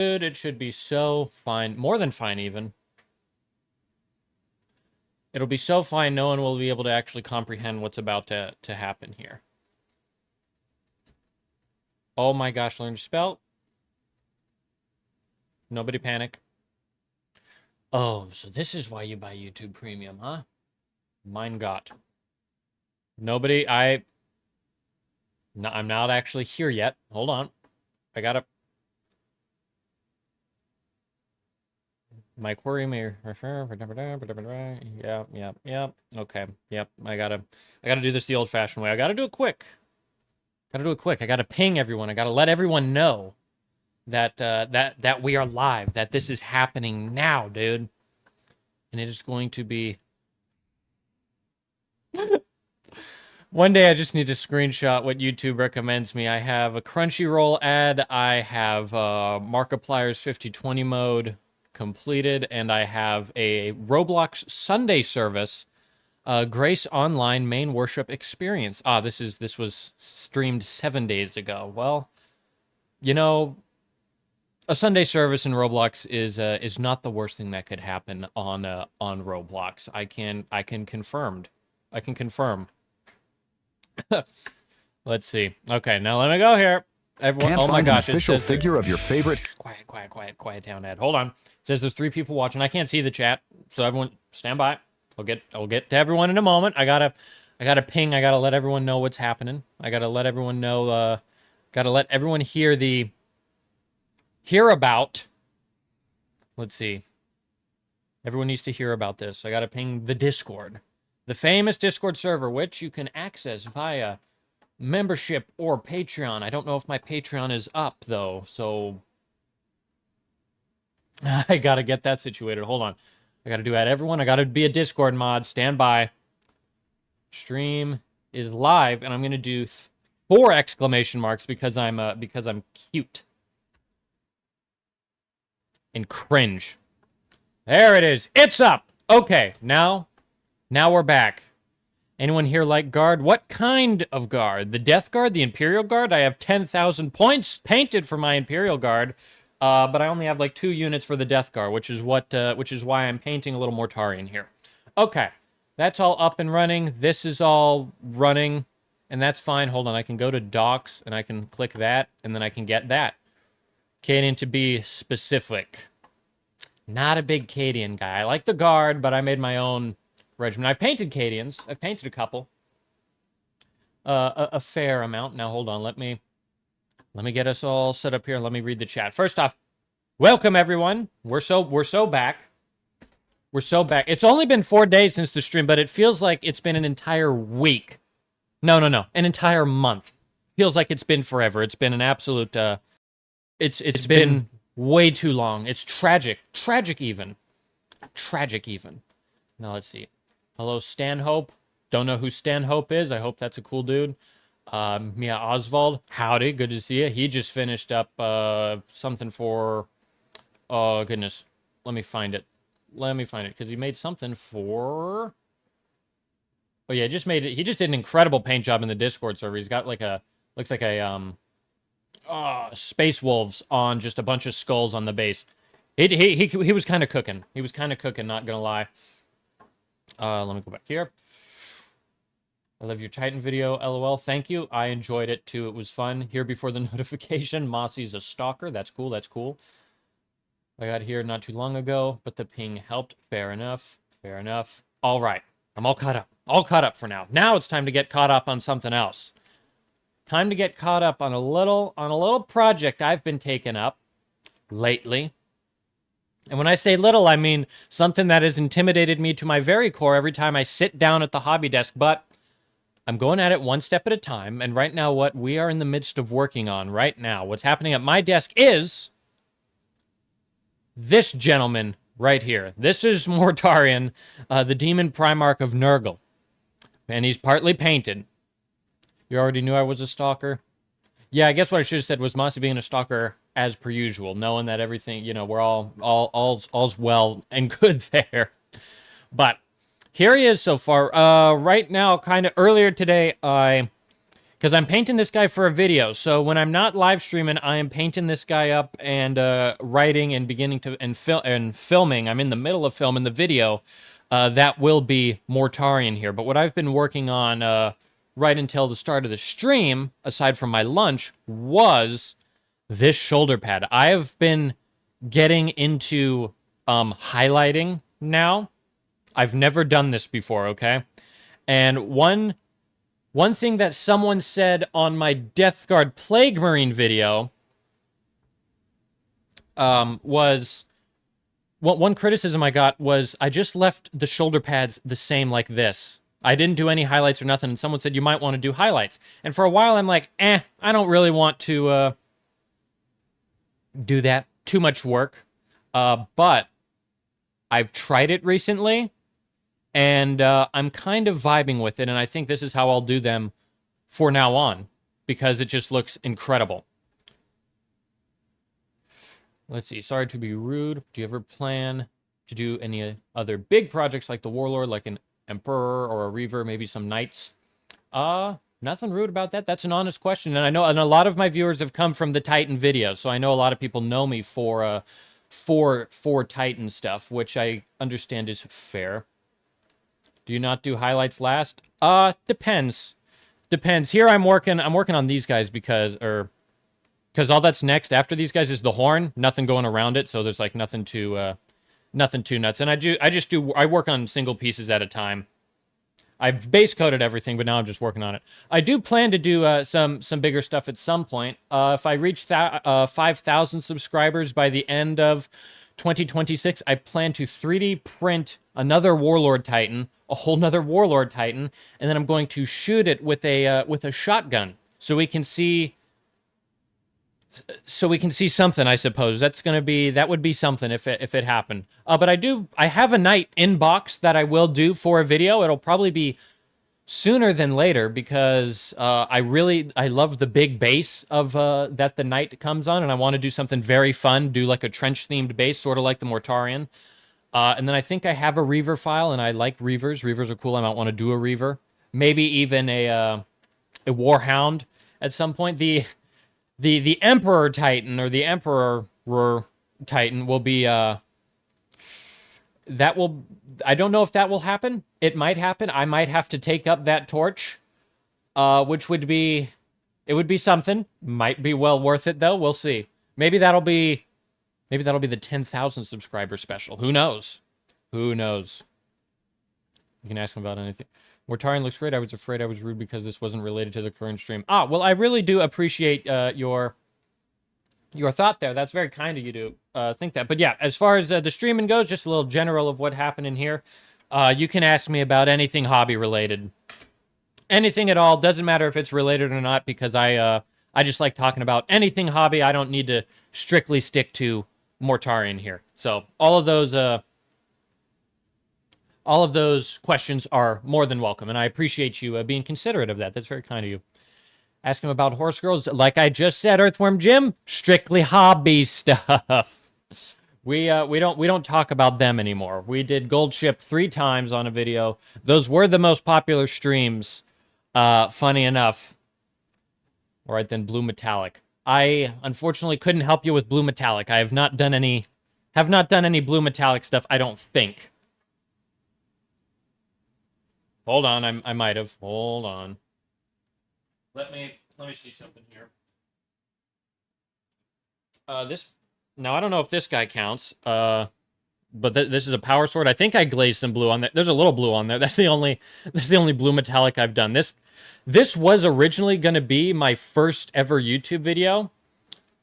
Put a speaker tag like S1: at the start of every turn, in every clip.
S1: Dude, it should be so fine. More than fine, even. It'll be so fine, no one will be able to actually comprehend what's about to happen here. Oh my gosh, learn to spell. Nobody panic. Oh, so this is why you buy YouTube Premium, huh? Mein Gott. Nobody, I'm not actually here yet. Hold on. I gotta... My query may refer... Yep. Okay. Yep. I gotta do this the old-fashioned way. I gotta do it quick. I gotta ping everyone. I gotta let everyone know that that we are live, that this is happening now, dude. And it is going to be... One day I just need to screenshot what YouTube recommends me. I have a Crunchyroll ad, I have Markiplier's 50/20 mode completed, and I have a Roblox Sunday service, Grace Online main worship experience. Ah, this was streamed 7 days ago. Well, you know, a Sunday service in Roblox is not the worst thing that could happen on Roblox. I can confirm. Let's see. Okay, now let me go here. Everyone,
S2: Can't
S1: oh my
S2: find
S1: gosh,
S2: an official figure of your favorite.
S1: Quiet down, Ed. Hold on. It says there's 3 people watching. I can't see the chat, so everyone stand by. I'll get to everyone in a moment. I gotta ping. I gotta let everyone know what's happening. I gotta let everyone know. Gotta let everyone hear about. Let's see. Everyone needs to hear about this. I gotta ping the Discord, the famous Discord server, which you can access via membership or Patreon. I don't know if my Patreon is up though, so I gotta get that situated. Hold on. I gotta do add everyone. I gotta be a Discord mod. Stand by. Stream is live, and I'm gonna do 4 exclamation marks because I'm cute and cringe. There it is. It's up. Okay, now we're back. Anyone here like guard? What kind of guard? The Death Guard? The Imperial Guard? I have 10,000 points painted for my Imperial Guard, but I only have like 2 units for the Death Guard, which is why I'm painting a little Mortarion here. Okay, that's all up and running. This is all running, and that's fine. Hold on, I can go to Docs, and I can click that, and then I can get that. Cadian to be specific. Not a big Cadian guy. I like the Guard, but I made my own regiment. I've painted Cadians. I've painted a couple. A fair amount. Now, hold on. Let me get us all set up here. Let me read the chat. First off, welcome, everyone. We're so back. We're so back. It's only been 4 days since the stream, but it feels like it's been an entire week. No. An entire month. Feels like it's been forever. It's been an absolute... It's been way too long. It's tragic. Tragic even. Now, let's see. Hello, Stanhope. Don't know who Stanhope is. I hope that's a cool dude. Mia Oswald. Howdy. Good to see you. He just finished up something for... Oh, goodness. Let me find it. Because he made something for... Oh, yeah, he just did an incredible paint job in the Discord server. He's got like a... Looks like a... Space Wolves on just a bunch of skulls on the base. He was kind of cooking. Not gonna lie. Let me go back here. I love your Titan video, LOL. Thank you. I enjoyed it too. It was fun. Here before the notification. Mossy's a stalker. That's cool. I got here not too long ago, but the ping helped. Fair enough. All right. I'm all caught up for now. Now it's time to get caught up on something else. Time to get caught up on a little project I've been taking up lately. And when I say little, I mean something that has intimidated me to my very core every time I sit down at the hobby desk. But I'm going at it one step at a time. And right now, what we are in the midst of working on right now, what's happening at my desk is this gentleman right here. This is Mortarion, the demon Primarch of Nurgle. And he's partly painted. You already knew I was a stalker? Yeah, I guess what I should have said was Mossy being a stalker as per usual, knowing that everything, you know, we're all's well and good there. But here he is so far. Right now, kind of earlier today, I Because I'm painting this guy for a video. So when I'm not live streaming, I am painting this guy up and writing and beginning to and filming. I'm in the middle of filming the video. That will be Mortarion here. But what I've been working on right until the start of the stream, aside from my lunch, was this shoulder pad. I have been getting into highlighting now. I've never done this before, okay? And one thing that someone said on my Death Guard Plague Marine video was... One criticism I got was I just left the shoulder pads the same like this. I didn't do any highlights or nothing, and someone said you might want to do highlights. And for a while I'm like, I don't really want to do that. Too much work. But I've tried it recently, and I'm kind of vibing with it, and I think this is how I'll do them for now on, because it just looks incredible. Let's see. Sorry to be rude. Do you ever plan to do any other big projects like the Warlord, like an Emperor or a Reaver, maybe some Knights? Nothing rude about that. That's an honest question, and I know, and a lot of my viewers have come from the Titan videos, so I know a lot of people know me for Titan stuff, which I understand is fair. Do you not do highlights last? Depends. Depends. Here I'm working on these guys because all that's next after these guys is the horn. Nothing going around it, so there's like nothing too nuts. And I work on single pieces at a time. I've base coated everything, but now I'm just working on it. I do plan to do some bigger stuff at some point. If I reach 5,000 subscribers by the end of 2026, I plan to 3D print another Warlord Titan, a whole nother Warlord Titan, and then I'm going to shoot it with a shotgun, so we can see something. I suppose that would be something if it happened. But I have a Knight in box that I will do for a video. It'll probably be sooner than later because I love the big base of that the Knight comes on, and I want to do something very fun, do like a trench themed base, sort of like the Mortarion. And then I think I have a Reaver file, and I like Reavers. Reavers are cool. I might want to do a Reaver, maybe even a Warhound at some point. The Emperor Titan, or the Emperor Titan, will be, I don't know if that will happen. It might happen. I might have to take up that torch, which would be something. Might be well worth it, though. We'll see. Maybe that'll be the 10,000 subscriber special. Who knows? Who knows? You can ask him about anything. Mortarion looks great. I was afraid I was rude because this wasn't related to the current stream. Well, I really do appreciate your thought there. That's very kind of you to think that. But yeah, as far as the streaming goes, just a little general of what happened in here. You can ask me about anything hobby related. Anything at all. Doesn't matter if it's related or not, because I just like talking about anything hobby. I don't need to strictly stick to Mortarion here. So all of those questions are more than welcome, and I appreciate you being considerate of that. That's very kind of you. Ask him about horse girls. Like I just said, Earthworm Jim, strictly hobby stuff. We don't talk about them anymore. We did Gold Ship 3 times on a video. Those were the most popular streams, funny enough. All right, then Blue Metallic. I unfortunately couldn't help you with Blue Metallic. I have not done any Blue Metallic stuff, I don't think. Hold on, I might have. Hold on. Let me see something here. Now I don't know if this guy counts. But this is a power sword. I think I glazed some blue on there. There's a little blue on there. That's the only Blue Metallic I've done. This was originally going to be my first ever YouTube video.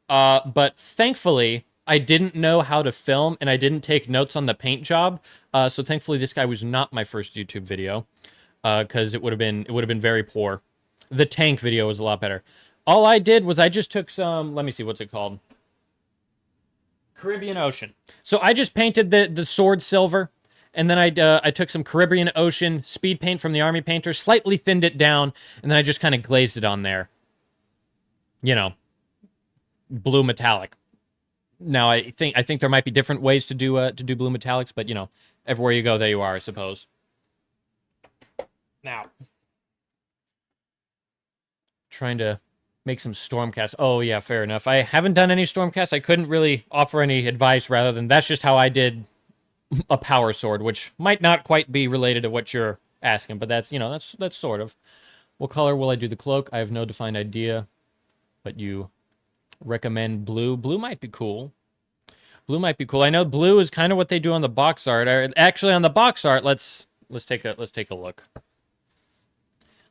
S1: But thankfully I didn't know how to film and I didn't take notes on the paint job. So thankfully this guy was not my first YouTube video. Because it would have been very poor. The tank video was a lot better. All I did was I just took some, let me see, what's it called? Caribbean Ocean. So I just painted the sword silver, and then I took some Caribbean Ocean speed paint from the Army Painter, slightly thinned it down, and then I just kind of glazed it on there. You know, blue metallic. Now I think there might be different ways to do blue metallics, but you know, everywhere you go, there you are, I suppose. Now, Trying to make some Stormcast. Oh, yeah, fair enough. I haven't done any Stormcast. I couldn't really offer any advice rather than that's just how I did a power sword, which might not quite be related to what you're asking, but that's, that's sort of. What color will I do the cloak? I have no defined idea, but you recommend blue. Blue might be cool. Blue might be cool. I know blue is kind of what they do on the box art. Actually, on the box art, let's take a look.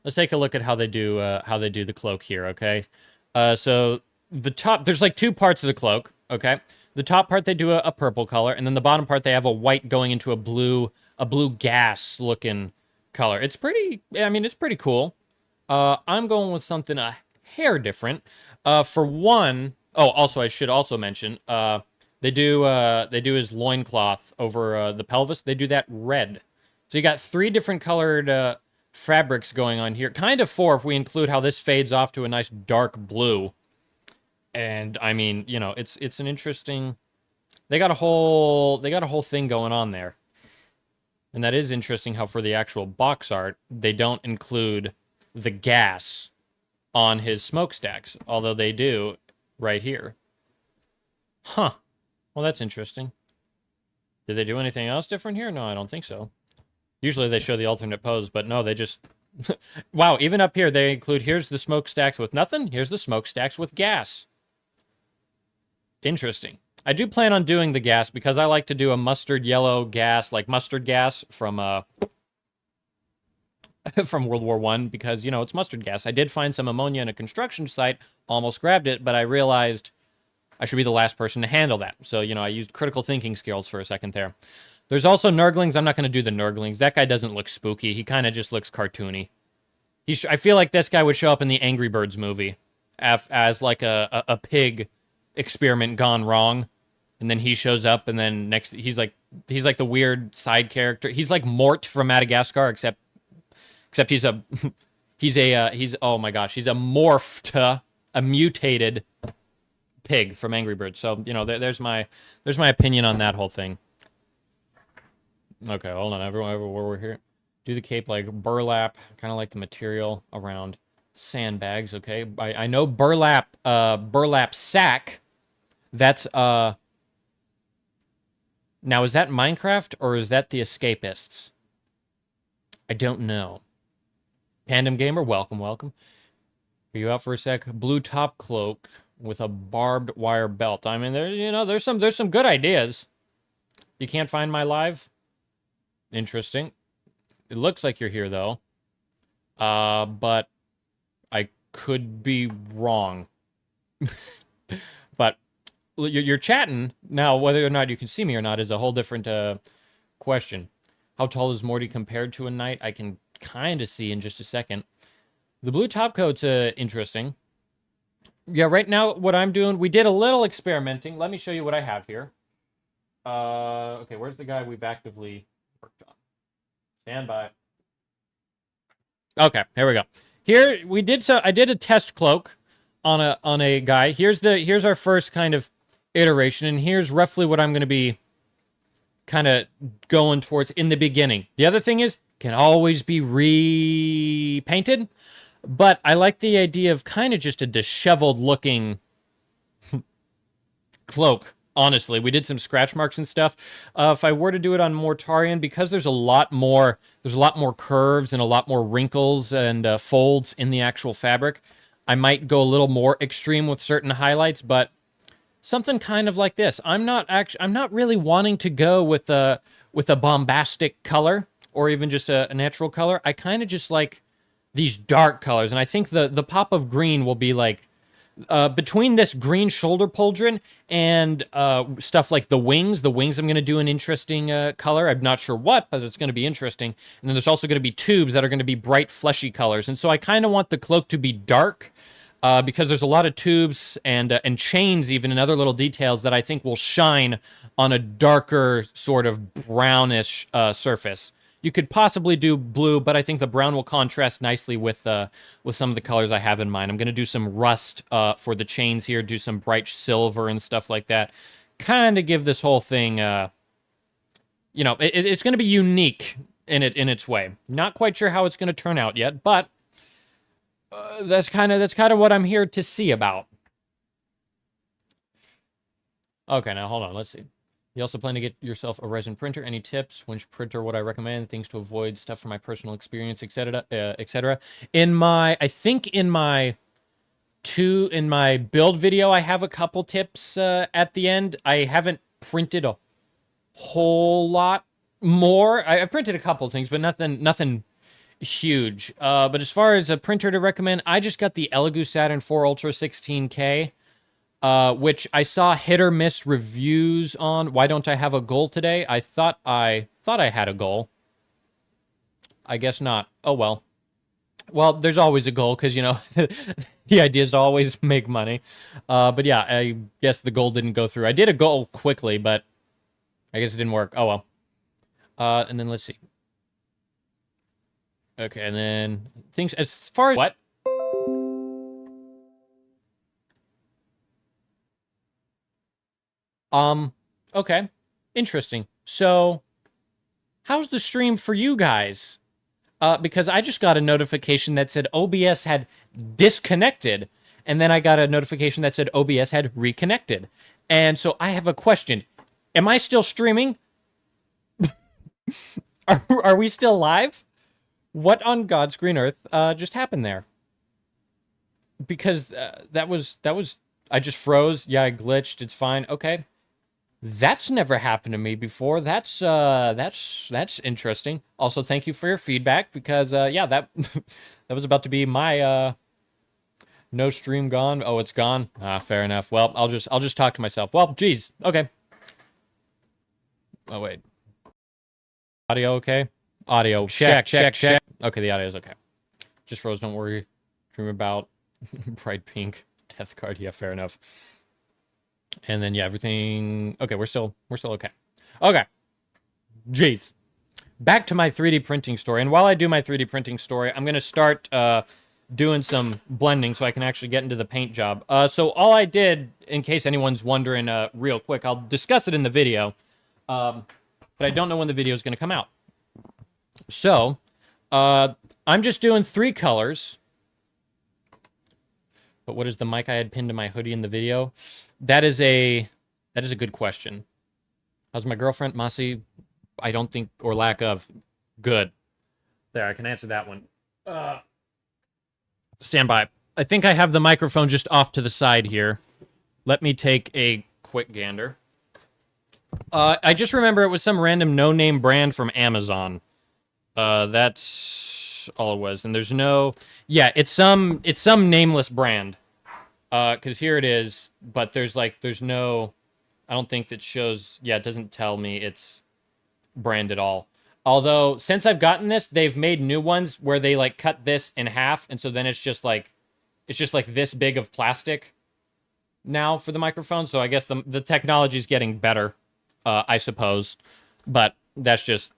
S1: Let's take a look at how they do the cloak here. Okay, so the top, there's like two parts of the cloak. Okay, the top part they do a purple color, and then the bottom part they have a white going into a blue gas looking color. It's pretty. I mean, it's pretty cool. I'm going with something a hair different. For one, oh, also I should also mention, they do his loincloth over the pelvis. They do that red. So you got three different colored fabrics going on here. Kind of four if we include how this fades off to a nice dark blue. And I mean, it's an interesting. They got a whole thing going on there. And that is interesting how for the actual box art, they don't include the gas on his smokestacks, although they do right here. Huh. Well, that's interesting. Did they do anything else different here? No, I don't think so. Usually they show the alternate pose, but no, they just... Wow, even up here, they include, here's the smokestacks with nothing, here's the smokestacks with gas. Interesting. I do plan on doing the gas because I like to do a mustard yellow gas, like mustard gas from World War I, because, it's mustard gas. I did find some ammonia in a construction site, almost grabbed it, but I realized I should be the last person to handle that. So, I used critical thinking skills for a second there. There's also Nurglings. I'm not going to do the Nurglings. That guy doesn't look spooky. He kind of just looks cartoony. I feel like this guy would show up in the Angry Birds movie as like a pig experiment gone wrong. And then he shows up, and then he's like the weird side character. He's like Mort from Madagascar, except he's oh my gosh, he's a morphed, a mutated pig from Angry Birds. So, there's my opinion on that whole thing. Okay, hold on, everyone, where we're here. Do the cape like burlap, kind of like the material around sandbags, okay? I know burlap sack, that's, now is that Minecraft, or is that the Escapists? I don't know. Pandem Gamer, welcome. Are you out for a sec? Blue top cloak with a barbed wire belt. I mean, there's some good ideas. You can't find my live? Interesting. It looks like you're here, though. But I could be wrong. But you're chatting. Now, whether or not you can see me or not is a whole different question. How tall is Morty compared to a knight? I can kind of see in just a second. The blue top coat's interesting. Yeah, right now, what I'm doing, we did a little experimenting. Let me show you what I have here. Okay, where's the guy we've actively worked on? Stand by. Okay, here we go. Here we did I did a test cloak on a guy. Here's our first kind of iteration, and here's roughly what I'm going to be kind of going towards in the beginning. The other thing is, can always be repainted, but I like the idea of kind of just a disheveled looking cloak. Honestly, we did some scratch marks and stuff. If I were to do it on Mortarion, because there's a lot more curves and a lot more wrinkles and folds in the actual fabric, I might go a little more extreme with certain highlights, but something kind of like this. I'm not really wanting to go with a bombastic color or even just a natural color. I kind of just like these dark colors, and I think the pop of green will be like between this green shoulder pauldron and stuff like the wings. The wings I'm going to do an interesting color. I'm not sure what, but it's going to be interesting. And then there's also going to be tubes that are going to be bright, fleshy colors. And so I kind of want the cloak to be dark because there's a lot of tubes and chains even and other little details that I think will shine on a darker sort of brownish surface. You could possibly do blue, but I think the brown will contrast nicely with some of the colors I have in mind. I'm going to do some rust for the chains here, do some bright silver and stuff like that. Kind of give this whole thing, it's going to be unique in its way. Not quite sure how it's going to turn out yet, but That's kind of what I'm here to see about. Okay, now hold on. Let's see. You also plan to get yourself a resin printer. Any tips? Which printer would I recommend? Things to avoid, stuff from my personal experience, etc., etc. I think in my build video, I have a couple tips at the end. I haven't printed a whole lot more. I've printed a couple things, but nothing huge. But as far as a printer to recommend, I just got the Elegoo Saturn 4 Ultra 16K. Which I saw hit or miss reviews on. Why don't I have a goal today? I thought I had a goal. I guess not. Oh well. Well, there's always a goal because, you know, the idea is to always make money. But yeah, I guess the goal didn't go through. I did a goal quickly, but I guess it didn't work. Oh well. And then let's see. Okay, and then things as far as what? Okay. Interesting. So, how's the stream for you guys? Because I just got a notification that said OBS had disconnected, and then I got a notification that said OBS had reconnected. And so I have a question. Am I still streaming? Are we still live? What on God's green earth just happened there? Because that was I just froze. Yeah, I glitched. It's fine. Okay. That's never happened to me before. That's interesting. Also, thank you for your feedback because yeah, that that was about to be my no stream gone. Oh, it's gone. Ah, fair enough. Well, I'll just talk to myself. Well, geez. Okay. Oh wait. Audio okay? Audio check. Okay, the audio's okay. Just froze. Don't worry. Dream about bright pink death card. Yeah, fair enough. And then yeah, everything. Okay, we're still okay. Okay. Jeez. Back to my 3D printing story. And while I do my 3D printing story, I'm gonna start doing some blending so I can actually get into the paint job. So all I did, in case anyone's wondering, real quick, I'll discuss it in the video. But I don't know when the video is gonna come out. So, I'm just doing 3 colors. But what is the mic I had pinned to my hoodie in the video? That is a good question. How's my girlfriend, Masi? I don't think, or lack of. Good. There, I can answer that one. Stand by. I think I have the microphone just off to the side here. Let me take a quick gander. I just remember it was some random no-name brand from Amazon. That's all it was. And there's no... Yeah, it's some nameless brand. Because here it is, but there's no... I don't think that shows... Yeah, it doesn't tell me it's brand at all. Although, since I've gotten this, they've made new ones where they, like, cut this in half, and so then it's just like this big of plastic now for the microphone, so I guess the technology's getting better, I suppose. But that's just...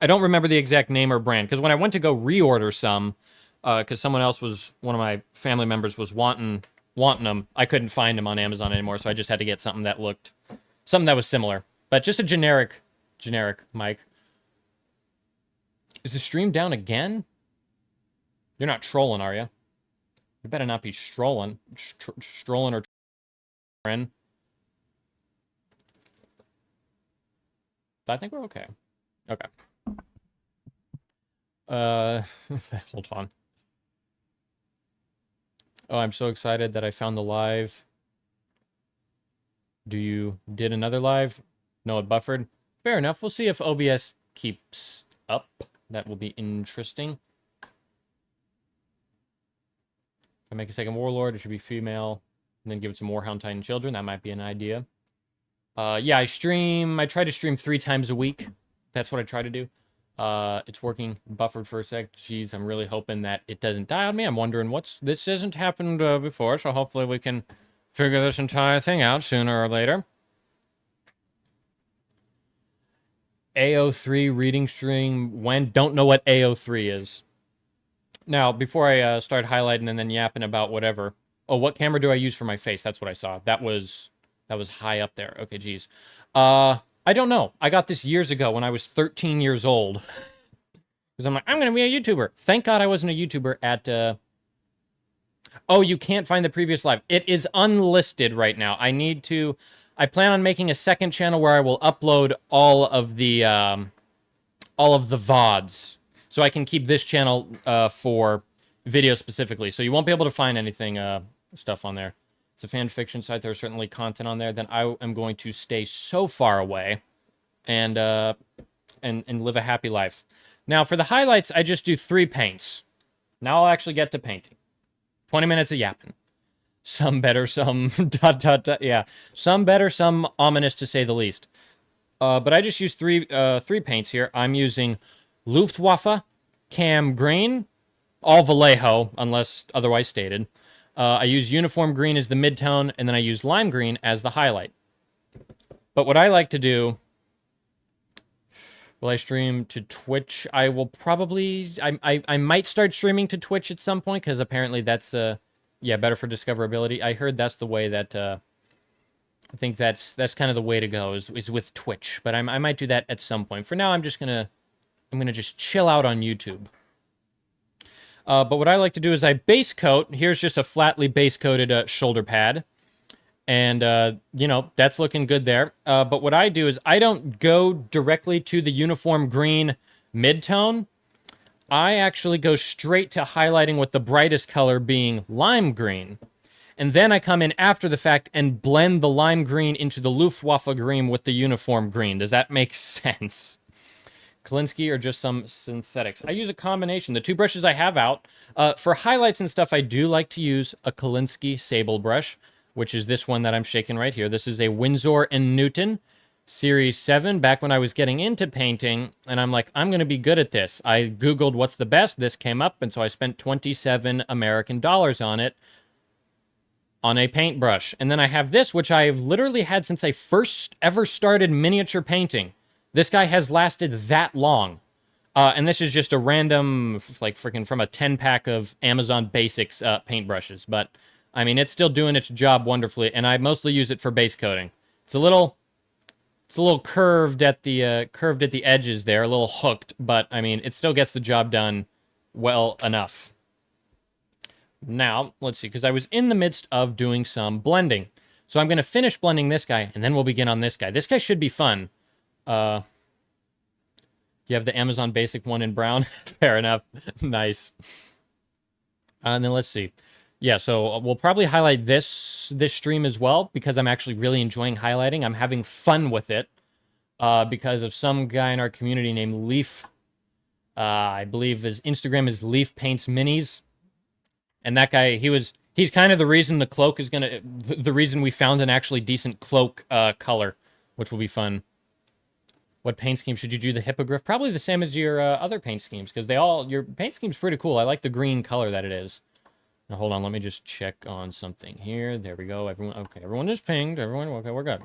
S1: I don't remember the exact name or brand, because when I went to go reorder some, because one of my family members was wanting them, I couldn't find them on Amazon anymore, so I just had to get something that was similar. But just a generic mic. Is the stream down again? You're not trolling, are you? You better not be strolling or trolling. I think we're okay. Okay. Hold on. Oh, I'm so excited that I found the live. Did another live? No, it buffered. Fair enough. We'll see if OBS keeps up. That will be interesting. If I make a second warlord, it should be female. And then give it some Warhound Titan children. That might be an idea. Yeah, I try to stream 3 times a week. That's what I try to do. It's working. Buffered for a sec. Jeez, I'm really hoping that it doesn't die on me. I'm wondering this hasn't happened before, so hopefully we can figure this entire thing out sooner or later. AO3 reading stream when? Don't know what AO3 is. Now, before I start highlighting and then yapping about whatever. Oh, what camera do I use for my face? That's what I saw. That was high up there. Okay, geez. I don't know. I got this years ago when I was 13 years old. Because I'm like, I'm going to be a YouTuber. Thank God I wasn't a YouTuber at... Oh, you can't find the previous live. It is unlisted right now. I plan on making a second channel where I will upload all of the VODs. So I can keep this channel for video specifically. So you won't be able to find anything, stuff on there. It's a fan fiction site. There's certainly content on there. Then I am going to stay so far away and live a happy life. Now, for the highlights, I just do 3 paints. Now I'll actually get to painting. 20 minutes of yapping. Some better, some yeah. Some better, some ominous to say the least. But I just use three paints here. I'm using Luftwaffe, Cam Green, all Vallejo, unless otherwise stated. I use Uniform Green as the midtone, and then I use Lime Green as the highlight. But what I like to do... Will I stream to Twitch? I will probably... I might start streaming to Twitch at some point, because apparently that's, better for discoverability. I heard that's the way that, I think that's kind of the way to go, is with Twitch. But I might do that at some point. For now, I'm gonna just chill out on YouTube. But what I like to do is I base coat. Here's just a flatly base coated shoulder pad. And, that's looking good there. But what I do is I don't go directly to the Uniform Green midtone. I actually go straight to highlighting with the brightest color being Lime Green. And then I come in after the fact and blend the Lime Green into the Luftwaffe Green with the Uniform Green. Does that make sense? Kalinsky or just some synthetics? I use a combination. The 2 brushes I have out, for highlights and stuff, I do like to use a Kalinsky Sable brush, which is this one that I'm shaking right here. This is a Winsor & Newton Series 7, back when I was getting into painting, and I'm like, I'm going to be good at this. I Googled what's the best, this came up, and so I spent 27 American dollars on it, on a paintbrush. And then I have this, which I've literally had since I first ever started miniature painting. This guy has lasted that long. And this is just a random, like, freaking from a 10-pack of Amazon Basics paintbrushes. But, I mean, it's still doing its job wonderfully, and I mostly use it for base coating. It's a little curved at the edges there, a little hooked, but, I mean, it still gets the job done well enough. Now, let's see, because I was in the midst of doing some blending. So I'm going to finish blending this guy, and then we'll begin on this guy. This guy should be fun. You have the Amazon Basic one in brown? Fair enough. Nice. And then let's see. Yeah, so we'll probably highlight this stream as well, because I'm actually really enjoying highlighting. I'm having fun with it, because of some guy in our community named Leaf. I believe his Instagram is Leaf Paints Minis. And that guy, he's kind of the reason the cloak is the reason we found an actually decent cloak color, which will be fun. What paint scheme should you do the hippogriff? Probably the same as your other paint schemes, because your paint scheme's pretty cool. I like the green color that it is. Now, hold on, let me just check on something here. There we go. Everyone is pinged. Okay, we're good.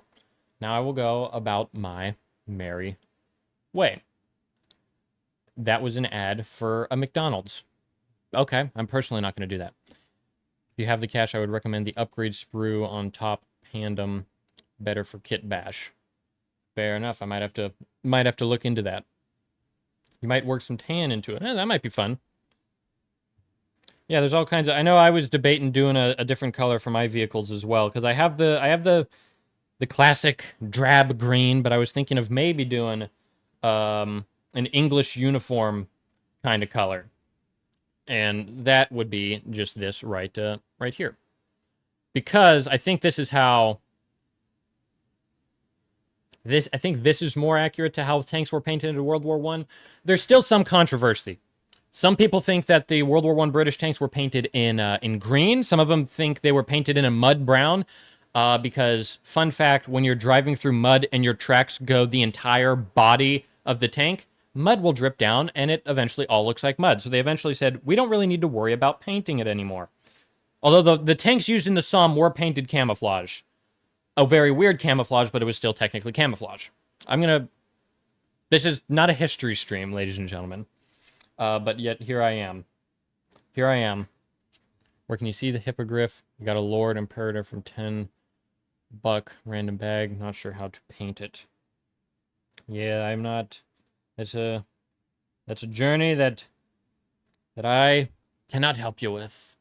S1: Now I will go about my merry way. That was an ad for a McDonald's. Okay, I'm personally not going to do that. If you have the cash, I would recommend the upgrade sprue on top Pandem. Better for Kit Bash. Fair enough. I might have to look into that. You might work some tan into it. That might be fun. Yeah, there's all kinds of... I know I was debating doing a different color for my vehicles as well, because I have the classic drab green, but I was thinking of maybe doing an English uniform kind of color. And that would be just this right here. Because I think this is how... I think this is more accurate to how tanks were painted in World War I. There's still some controversy. Some people think that the World War I British tanks were painted in green. Some of them think they were painted in a mud brown. Because, fun fact, when you're driving through mud and your tracks go the entire body of the tank, mud will drip down and it eventually all looks like mud. So they eventually said, we don't really need to worry about painting it anymore. Although the tanks used in the Somme were painted camouflage. A very weird camouflage, but it was still technically camouflage. This is not a history stream, ladies and gentlemen. But yet, here I am. Here I am. Where can you see the hippogriff? We got a Lord Imperator from 10 buck random bag. Not sure how to paint it. Yeah, I'm not... That's a journey that I cannot help you with.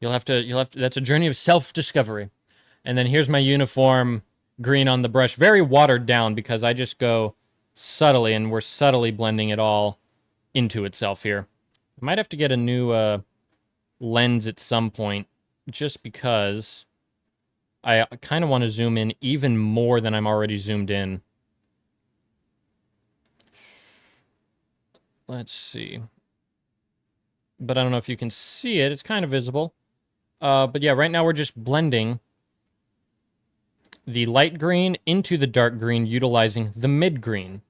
S1: You'll have to, that's a journey of self-discovery. And then here's my uniform green on the brush, very watered down because I just go subtly, and we're subtly blending it all into itself here. I might have to get a new lens at some point, just because I kind of want to zoom in even more than I'm already zoomed in. Let's see. But I don't know if you can see it. It's kind of visible. But yeah, right now we're just blending the light green into the dark green, utilizing the mid green.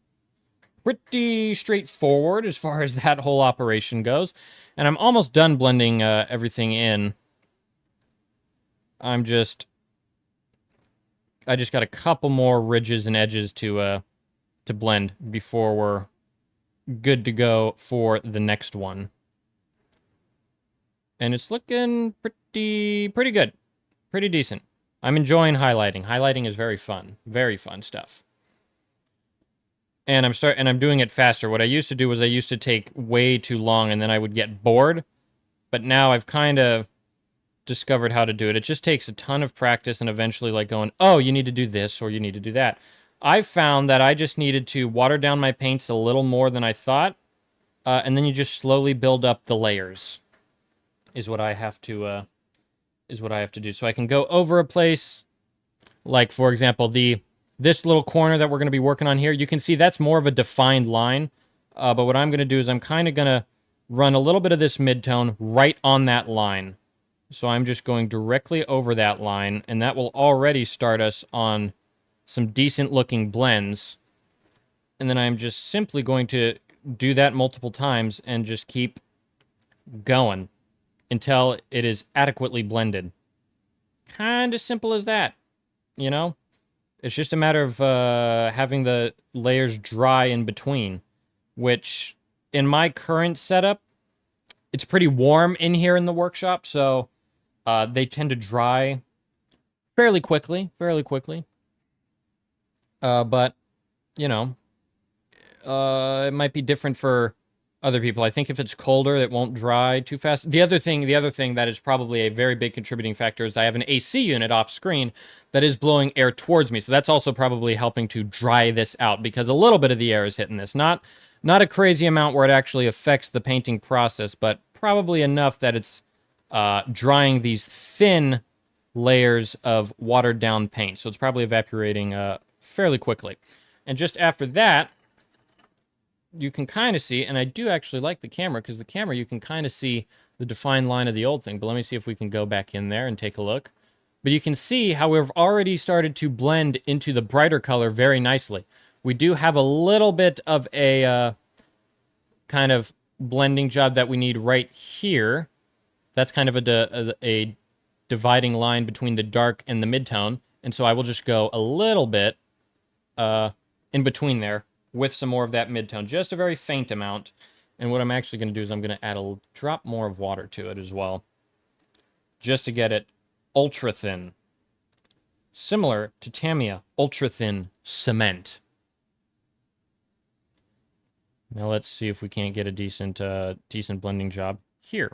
S1: Pretty straightforward as far as that whole operation goes. And I'm almost done blending everything in. I just got a couple more ridges and edges to blend before we're good to go for the next one. And it's looking pretty good. Pretty decent. I'm enjoying highlighting. Highlighting is very fun. Very fun stuff. And I'm doing it faster. What I used to do was I used to take way too long and then I would get bored. But now I've kind of discovered how to do it. It just takes a ton of practice and eventually like going, oh, you need to do this or you need to do that. I found that I just needed to water down my paints a little more than I thought. And then you just slowly build up the layers is what I have to do. So I can go over a place, like for example, this little corner that we're going to be working on here. You can see that's more of a defined line. But what I'm going to do is I'm kind of going to run a little bit of this midtone right on that line. So I'm just going directly over that line, and that will already start us on some decent looking blends. And then I'm just simply going to do that multiple times and just keep going until it is adequately blended. Kind of simple as that, you know? It's just a matter of having the layers dry in between, which in my current setup, it's pretty warm in here in the workshop, so they tend to dry fairly quickly. But, you know, it might be different for other people. I think if it's colder, it won't dry too fast. The other thing that is probably a very big contributing factor is I have an AC unit off screen that is blowing air towards me. So that's also probably helping to dry this out because a little bit of the air is hitting this. Not a crazy amount where it actually affects the painting process, but probably enough that it's drying these thin layers of watered down paint. So it's probably evaporating fairly quickly. And just after that, you can kind of see, and I do actually like the camera, because the camera, you can kind of see the defined line of the old thing. But let me see if we can go back in there and take a look. But you can see how we've already started to blend into the brighter color very nicely. We do have a little bit of a kind of blending job that we need right here. That's kind of a dividing line between the dark and the midtone. And so I will just go a little bit in between there with some more of that midtone, just a very faint amount. And what I'm actually going to do is I'm going to add a drop more of water to it as well, just to get it ultra thin, similar to Tamiya ultra thin cement. Now let's see if we can't get a decent blending job here.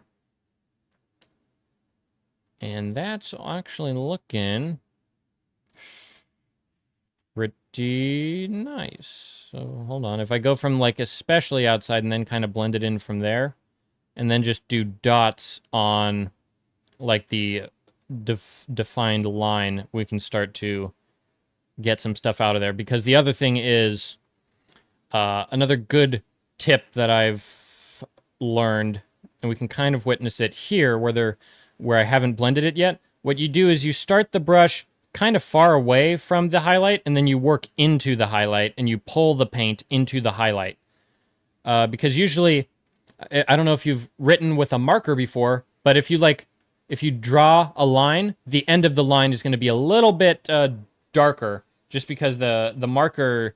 S1: And that's actually looking pretty nice. So hold on. If I go from like especially outside and then kind of blend it in from there, and then just do dots on like the defined line, we can start to get some stuff out of there. Because the other thing is another good tip that I've learned, and we can kind of witness it here where I haven't blended it yet. What you do is you start the brush kind of far away from the highlight, and then you work into the highlight, and you pull the paint into the highlight. Because usually, I don't know if you've written with a marker before, but if you draw a line, the end of the line is going to be a little bit darker, just because the marker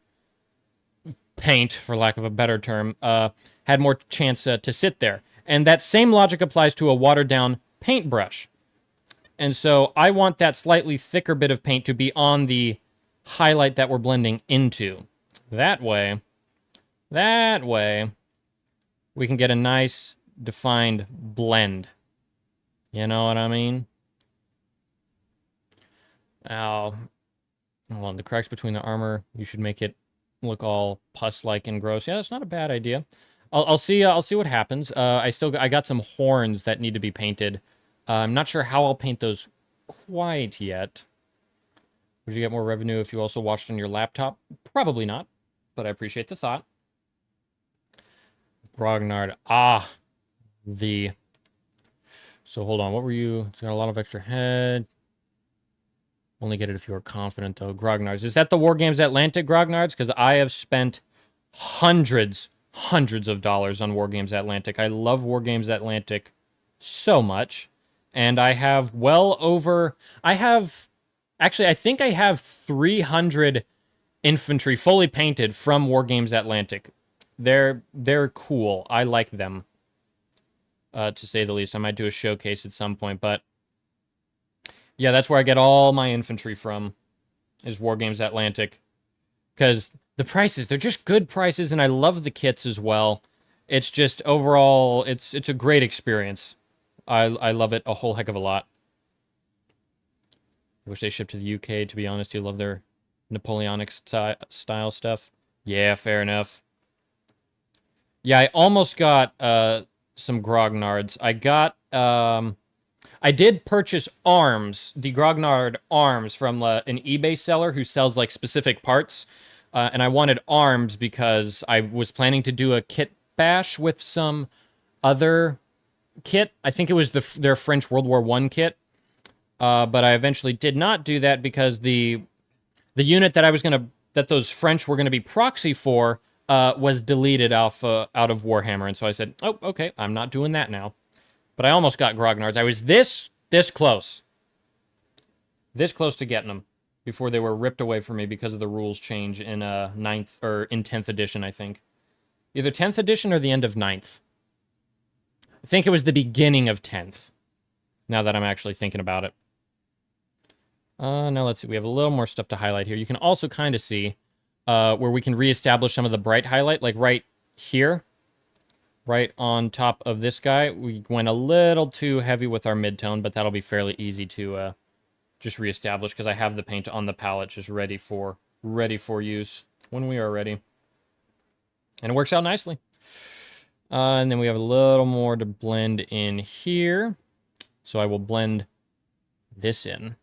S1: paint, for lack of a better term, had more chance to sit there. And that same logic applies to a watered-down paintbrush. And so I want that slightly thicker bit of paint to be on the highlight that we're blending into. That way, we can get a nice defined blend. You know what I mean? Now, hold on, the cracks between the armor, you should make it look all pus-like and gross. Yeah, that's not a bad idea. I'll see what happens. I got some horns that need to be painted. I'm not sure how I'll paint those quite yet. Would you get more revenue if you also watched on your laptop? Probably not, but I appreciate the thought. Grognard. Ah, the... So hold on, what were you? It's got a lot of extra head. Only get it if you are confident, though. Grognards. Is that the War Games Atlantic Grognards? Because I have spent hundreds of dollars on War Games Atlantic. I love War Games Atlantic so much. And I have well over... Actually, I think I have 300 infantry fully painted from War Games Atlantic. They're cool. I like them, to say the least. I might do a showcase at some point, but yeah, that's where I get all my infantry from, is War Games Atlantic. Because the prices, they're just good prices, and I love the kits as well. It's just, overall, it's a great experience. I love it a whole heck of a lot. I wish they shipped to the UK, to be honest. You love their Napoleonic style stuff. Yeah, fair enough. Yeah, I almost got some Grognards. I did purchase arms, the Grognard arms, from an eBay seller who sells, like, specific parts. And I wanted arms because I was planning to do a kit bash with some other kit. I think it was their French World War I kit. But I eventually did not do that because the unit that those French were gonna be proxy for was deleted out of Warhammer, and so I said, "Oh, okay, I'm not doing that now." But I almost got Grognards. I was this close to getting them before they were ripped away from me because of the rules change in 9th or in 10th edition. I think either 10th edition or the end of 9th. I think it was the beginning of 10th. Now that I'm actually thinking about it. Now let's see. We have a little more stuff to highlight here. You can also kind of see where we can reestablish some of the bright highlight, like right here, right on top of this guy. We went a little too heavy with our mid-tone, but that'll be fairly easy to just reestablish because I have the paint on the palette just ready for use when we are ready. And it works out nicely. And then we have a little more to blend in here. So I will blend this in.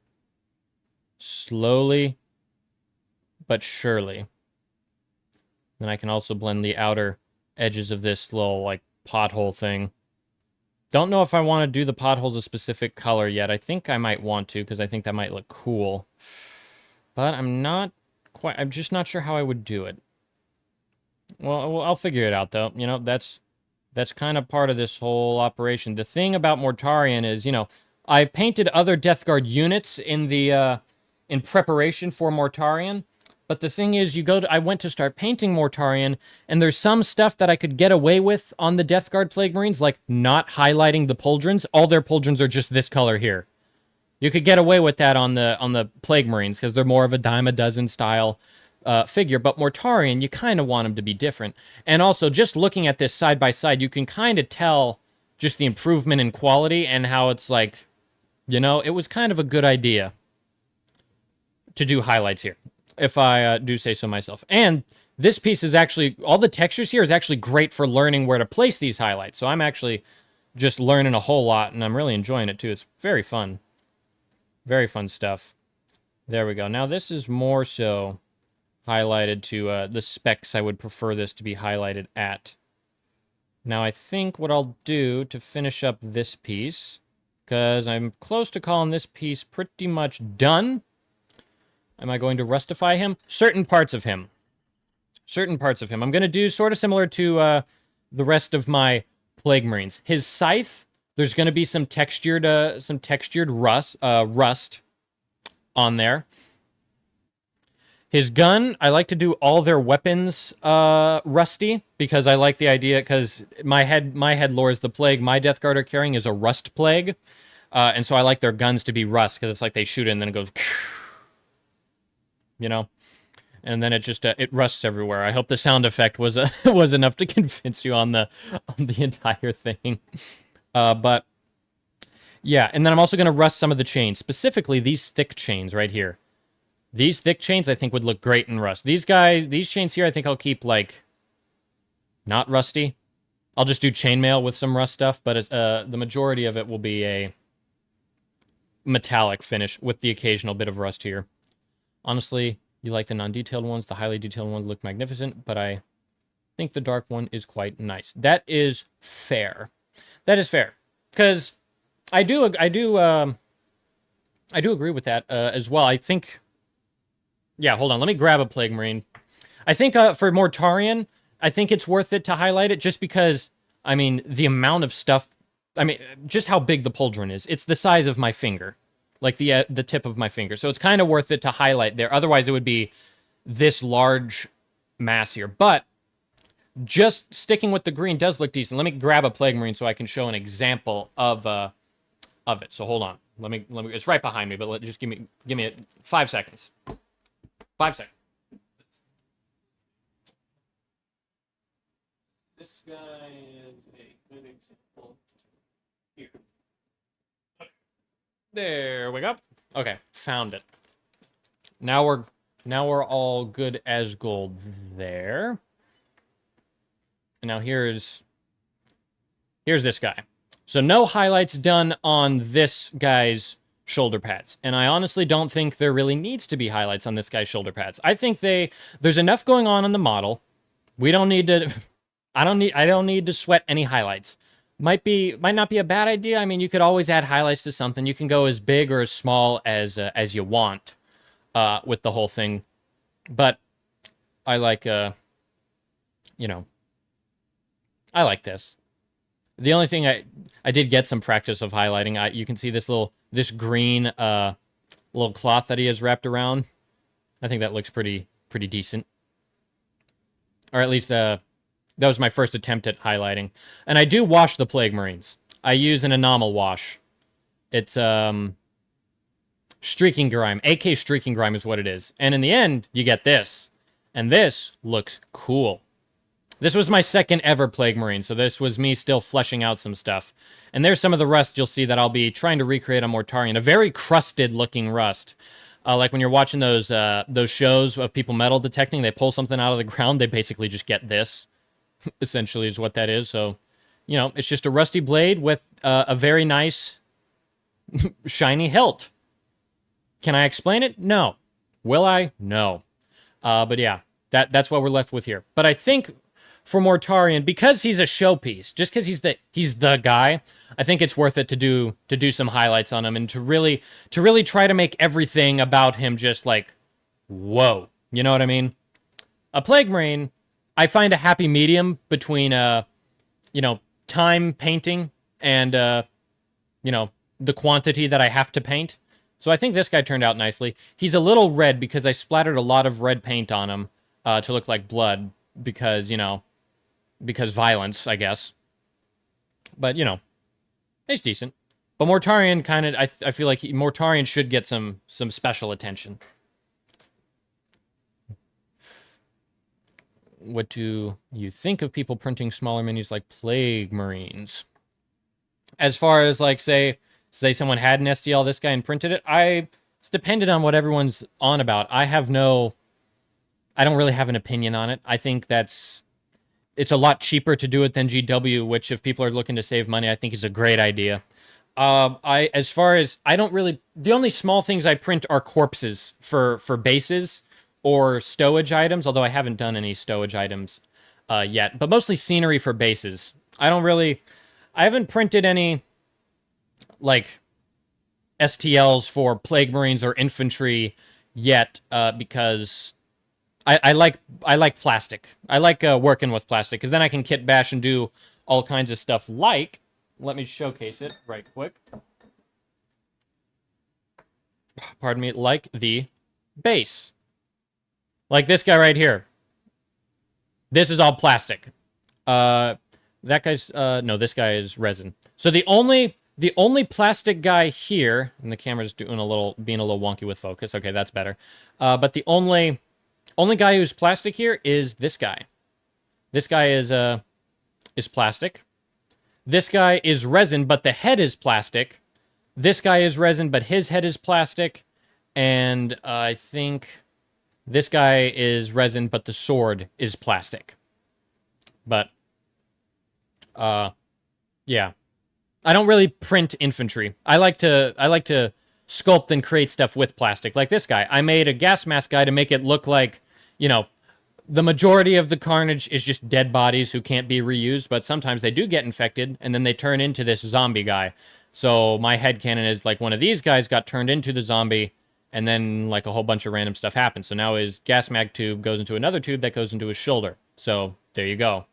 S1: Slowly, but surely. Then I can also blend the outer edges of this little, like, pothole thing. Don't know if I want to do the potholes a specific color yet. I think I might want to, because I think that might look cool. But I'm just not sure how I would do it. Well, I'll figure it out, though. You know, that's kind of part of this whole operation. The thing about Mortarion is, you know, I painted other Death Guard units in the in preparation for Mortarion, but the thing is, I went to start painting Mortarion, and there's some stuff that I could get away with on the Death Guard Plague Marines, like not highlighting the pauldrons. All their pauldrons are just this color here. You could get away with that on the Plague Marines because they're more of a dime a dozen style figure, but Mortarion, you kind of want them to be different. And also, just looking at this side by side, you can kind of tell just the improvement in quality and how it's like, you know, it was kind of a good idea to do highlights here, if I do say so myself. And this piece is actually, all the textures here is actually great for learning where to place these highlights. So I'm actually just learning a whole lot, and I'm really enjoying it too. It's very fun. Very fun stuff. There we go. Now this is more so highlighted to the specs I would prefer this to be highlighted at. Now I think what I'll do to finish up this piece, because I'm close to calling this piece pretty much done. Am I going to rustify him? Certain parts of him. Certain parts of him. I'm going to do sort of similar to the rest of my Plague Marines. His scythe, there's going to be some textured rust on there. His gun, I like to do all their weapons rusty, because I like the idea, because my head lore is the plague my Death Guard are carrying is a rust plague. And so I like their guns to be rust, because it's like they shoot it and then it goes... You know? and then it just it rusts everywhere. I hope the sound effect was was enough to convince you on the entire thing. But yeah, and then I'm also going to rust some of the chains, specifically these thick chains right here. These thick chains I think would look great in rust. These chains here I think I'll keep like not rusty. I'll just do chainmail with some rust stuff, but the majority of it will be a metallic finish with the occasional bit of rust here. Honestly, you like the non-detailed ones. The highly detailed ones look magnificent, but I think the dark one is quite nice. That is fair. That is fair. Because I do agree with that as well. I think... Yeah, hold on. Let me grab a Plague Marine. I think for Mortarion, I think it's worth it to highlight it just because, I mean, the amount of stuff... I mean, just how big the pauldron is. It's the size of my finger. Like the tip of my finger. So it's kind of worth it to highlight there. Otherwise, it would be this large mass here. But just sticking with the green does look decent. Let me grab a Plague Marine so I can show an example of it. So hold on. Let me. It's right behind me, but just give me 5 seconds. 5 seconds. This guy is a good example here. Okay. There we go. Okay, found it. Now we're all good as gold there. And now here's this guy. So no highlights done on this guy's shoulder pads. And I honestly don't think there really needs to be highlights on this guy's shoulder pads. I think there's enough going on in the model. We don't need to I don't need to sweat any highlights. Might not be a bad idea. I mean, you could always add highlights to something. You can go as big or as small as you want with the whole thing. But I like I like this. The only thing I did get some practice of highlighting. You can see this green little cloth that he has wrapped around. I think that looks pretty decent. Or at least that was my first attempt at highlighting. And I do wash the Plague Marines. I use an enamel wash. It's streaking grime. AK streaking grime is what it is. And in the end, you get this. And this looks cool. This was my second ever Plague Marine, so this was me still fleshing out some stuff. And there's some of the rust you'll see that I'll be trying to recreate on Mortarion. A very crusted-looking rust. Like when you're watching those shows of people metal detecting, they pull something out of the ground, they basically just get this. Essentially is what that is. So, it's just a rusty blade with a very nice shiny hilt. Can I explain it? No. Will I? No. But yeah, that's what we're left with here. But I think for Mortarion, because he's a showpiece, just because he's the guy, I think it's worth it to do some highlights on him and to really try to make everything about him just like, whoa. You know what I mean? A Plague Marine, I find a happy medium between time painting and the quantity that I have to paint. So I think this guy turned out nicely. He's a little red because I splattered a lot of red paint on him to look like blood because violence, I guess. But, he's decent. But Mortarion I feel like Mortarion should get some special attention. What do you think of people printing smaller minis like Plague Marines? As far as, like, say someone had an STL this guy and printed it, it's dependent on what everyone's on about. I don't really have an opinion on it. I think it's a lot cheaper to do it than GW, which if people are looking to save money, I think is a great idea. The only small things I print are corpses for bases or stowage items, although I haven't done any stowage items yet, but mostly scenery for bases. I haven't printed any, like, STLs for Plague Marines or infantry yet, because I like plastic. I like working with plastic, because then I can kit bash and do all kinds of stuff like, let me showcase it right quick. Pardon me, like the base. Like this guy right here. This is all plastic. That guy's, no, this guy is resin. So the only plastic guy here, and the camera's being a little wonky with focus. Okay, that's better. But the only Only guy who's plastic here is this guy. This guy is plastic. This guy is resin, but the head is plastic. This guy is resin, but his head is plastic. And I think this guy is resin, but the sword is plastic. But, yeah. I don't really print infantry. I like to sculpt and create stuff with plastic. Like this guy. I made a gas mask guy to make it look like, you know, the majority of the carnage is just dead bodies who can't be reused, but sometimes they do get infected, and then they turn into this zombie guy. So my headcanon is like one of these guys got turned into the zombie, and then like a whole bunch of random stuff happens. So now his gas mag tube goes into another tube that goes into his shoulder. So there you go.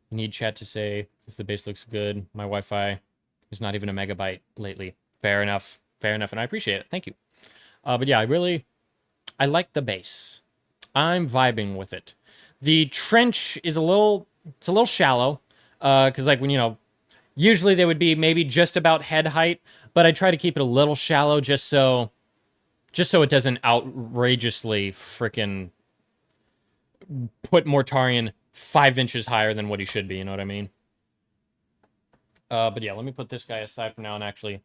S1: You need chat to say if the base looks good. My Wi-Fi is not even a megabyte lately. Fair enough. Fair enough, and I appreciate it. Thank you. But yeah, I like the base. I'm vibing with it. The trench is it's a little shallow, because like when, you know, usually they would be maybe just about head height, but I try to keep it a little shallow just so it doesn't outrageously freaking put Mortarion 5 inches higher than what he should be, you know what I mean? But yeah, let me put this guy aside for now and actually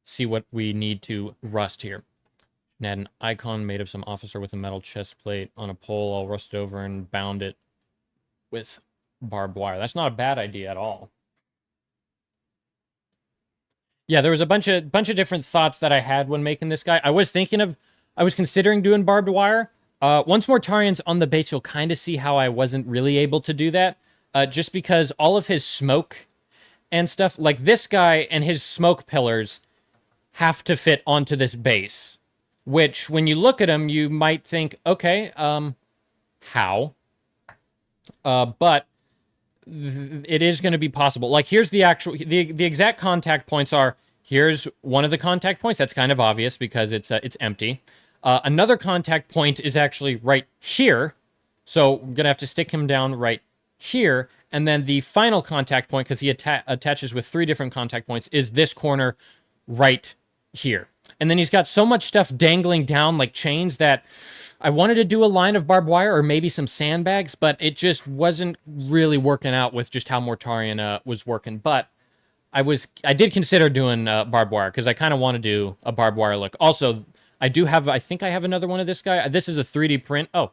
S1: see what we need to rust here. And had an icon made of some officer with a metal chest plate on a pole, all rusted over, and bound it with barbed wire. That's not a bad idea at all. Yeah, there was a bunch of different thoughts that I had when making this guy. I was considering doing barbed wire. Once Mortarion's on the base, you'll kind of see how I wasn't really able to do that. Just because all of his smoke and stuff, like this guy and his smoke pillars, have to fit onto this base. Which, when you look at them, you might think, okay, how? But it is going to be possible. Like, here's the exact contact points are, here's one of the contact points. That's kind of obvious because it's empty. Another contact point is actually right here. So we're going to have to stick him down right here. And then the final contact point, because he attaches with 3 different contact points, is this corner right here. And then he's got so much stuff dangling down like chains that I wanted to do a line of barbed wire or maybe some sandbags, but it just wasn't really working out with just how Mortarion was working. But I did consider doing barbed wire because I kind of want to do a barbed wire look. Also, I think I have another one of this guy. This is a 3D print. Oh,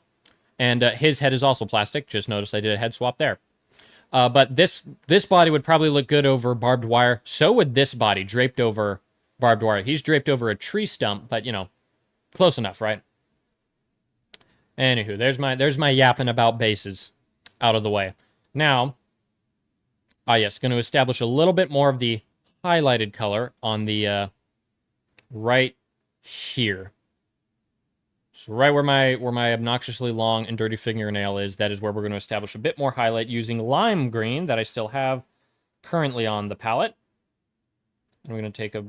S1: and his head is also plastic. Just noticed I did a head swap there. But this body would probably look good over barbed wire. So would this body draped over barbed wire. He's draped over a tree stump, but, you know, close enough, right? Anywho, there's my yapping about bases out of the way. Now, yes, going to establish a little bit more of the highlighted color on the right here. So right where my obnoxiously long and dirty fingernail is, that is where we're going to establish a bit more highlight using lime green that I still have currently on the palette. And we're going to take a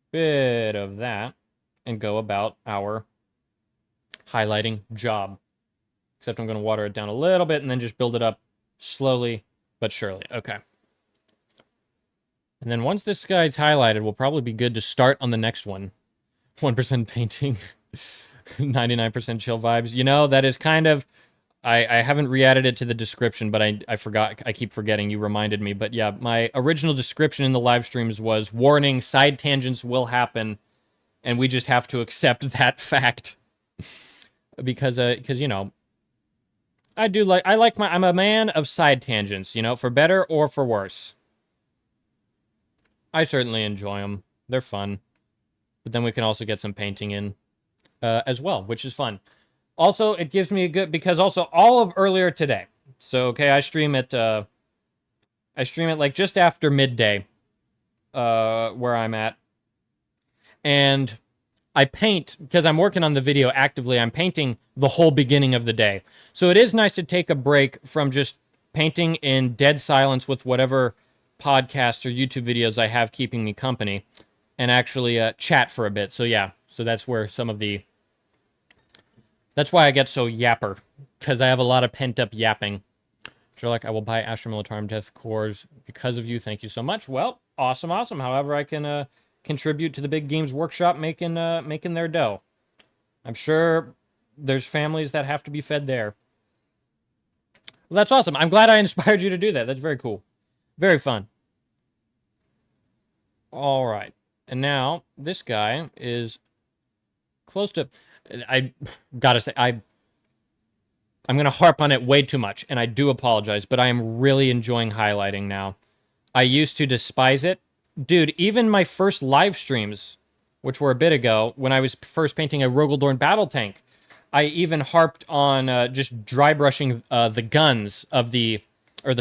S1: bit of that and go about our highlighting job. Except I'm going to water it down a little bit and then just build it up slowly but surely. Okay. And then once this guy's highlighted, we'll probably be good to start on the next one. 1% painting, 99% chill vibes. You know, that is kind of... I haven't re-added it to the description, but I forgot. I keep forgetting. You reminded me. But yeah, my original description in the live streams was, warning, side tangents will happen, and we just have to accept that fact. because, you know, I'm a man of side tangents, you know, for better or for worse. I certainly enjoy them. They're fun. But then we can also get some painting in as well, which is fun. Also, it gives me a good, because also all of earlier today. So, okay, I stream it like just after midday, where I'm at. And I paint, because I'm working on the video actively, I'm painting the whole beginning of the day. So it is nice to take a break from just painting in dead silence with whatever podcasts or YouTube videos I have keeping me company, and actually chat for a bit. So yeah, so that's where some of the... That's why I get so yapper, because I have a lot of pent-up yapping. Sherlock, I will buy Astra Militarum Death Cores because of you. Thank you so much. Well, awesome, awesome. However, I can contribute to the Big Games Workshop making their dough. I'm sure there's families that have to be fed there. Well, that's awesome. I'm glad I inspired you to do that. That's very cool. Very fun. All right. And now this guy is close to... I gotta say, I'm going to harp on it way too much, and I do apologize, but I am really enjoying highlighting now. I used to despise it. Dude, even my first live streams, which were a bit ago, when I was first painting a Rogaldorn battle tank, I even harped on just dry brushing the guns of the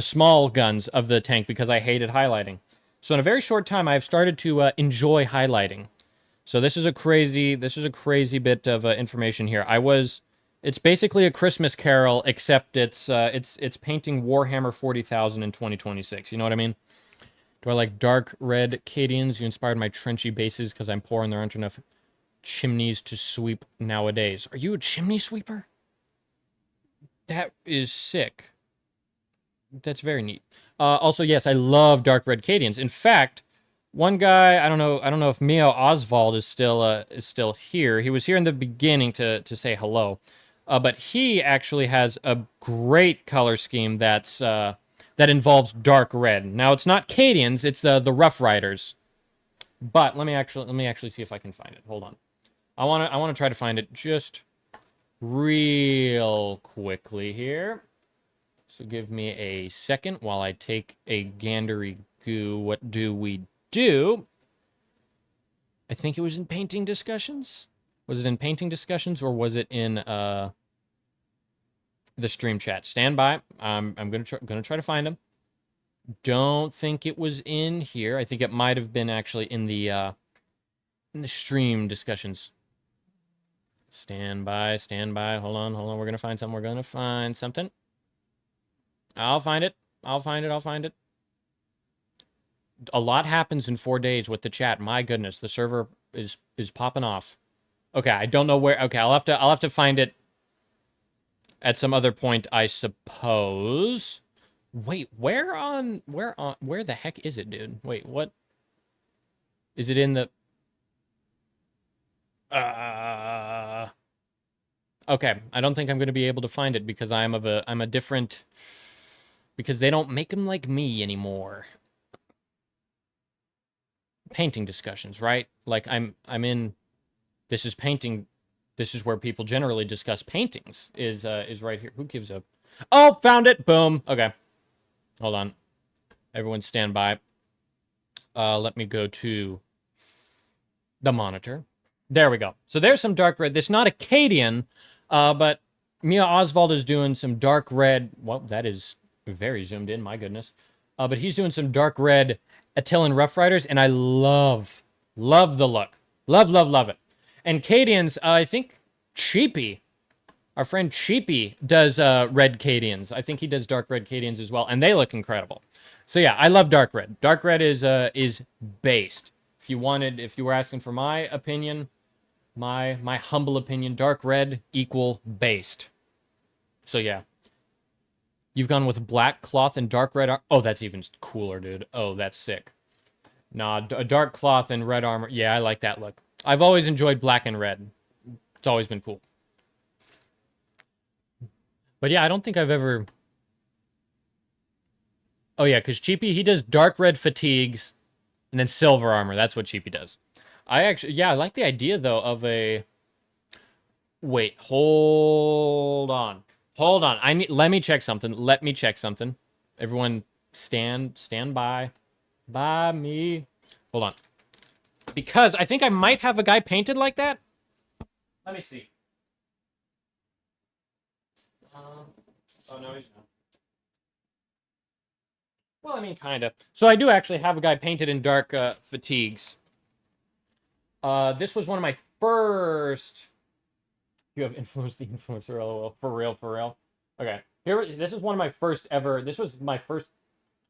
S1: small guns of the tank because I hated highlighting. So in a very short time, I've started to enjoy highlighting. So this is a crazy bit of information here. It's basically a Christmas Carol, except it's painting Warhammer 40,000 in 2026. You know what I mean? Do I like dark red Cadians? You inspired my trenchy bases because I'm poor and there aren't enough chimneys to sweep nowadays. Are you a chimney sweeper? That is sick. That's very neat. Also, yes, I love dark red Cadians. In fact, one guy, I don't know if Mio Oswald is still here. He was here in the beginning to say hello. But he actually has a great color scheme that involves dark red. Now it's not Cadians, it's the Rough Riders. But let me actually see if I can find it. Hold on. I want to try to find it just real quickly here. So give me a second while I take a gandery goo. What do we do? I think it was in painting discussions. Was it in painting discussions or was it in the stream chat? Stand by. I'm gonna try to find him. Don't think it was in here. I think it might have been actually in the stream discussions. Stand by. Hold on. We're gonna find something. I'll find it. A lot happens in 4 days with the chat. My goodness, the server is popping off. Okay, I don't know where. Okay, I'll have to find it at some other point, I suppose. Wait, where the heck is it, dude? Wait, what? Is it in the... Okay, I don't think I'm going to be able to find it because I'm a different... Because they don't make them like me anymore. Painting discussions, right? Like, I'm in... This is painting... This is where people generally discuss paintings, is right here. Who gives up? Oh, found it! Boom! Okay. Hold on. Everyone stand by. Let me go to the monitor. There we go. So there's some dark red. This is not Acadian, but Mia Oswald is doing some dark red. Well, that is very zoomed in, my goodness. But he's doing some dark red Attilan Rough Riders, and I love the look. Love it. And Cadians, I think Cheapy, our friend Cheapy, does red Cadians. I think he does dark red Cadians as well, and they look incredible. So yeah, I love dark red. Dark red is based. If you were asking for my opinion, my humble opinion, dark red equal based. So yeah. You've gone with black cloth and dark red. Oh, that's even cooler, dude. Oh, that's sick. Nah, a dark cloth and red armor. Yeah, I like that look. I've always enjoyed black and red. It's always been cool. But yeah, I don't think I've ever... Oh yeah, because Cheapy, he does dark red fatigues and then silver armor. That's what Cheapy does. I like the idea, though, of a... Wait, hold on. Let me check something. Everyone stand by me. Hold on. Because I think I might have a guy painted like that. Let me see. Oh, no, he's not. Well, I mean, kind of. So I do actually have a guy painted in dark fatigues. This was one of my first... You have influenced the influencer, lol. For real. Okay. This is one of my first ever... This was my first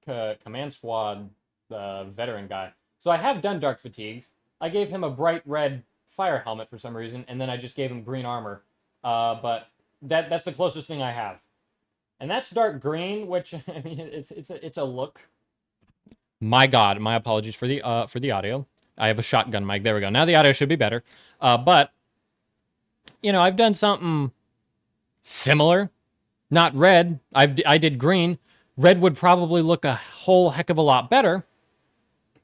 S1: command squad veteran guy. So I have done dark fatigues. I gave him a bright red fire helmet for some reason, and then I just gave him green armor. But that's the closest thing I have. And that's dark green, which, I mean, it's a look. My God, my apologies for the audio. I have a shotgun mic. There we go. Now the audio should be better. But, you know, I've done something similar. Not red. I did green. Red would probably look a whole heck of a lot better,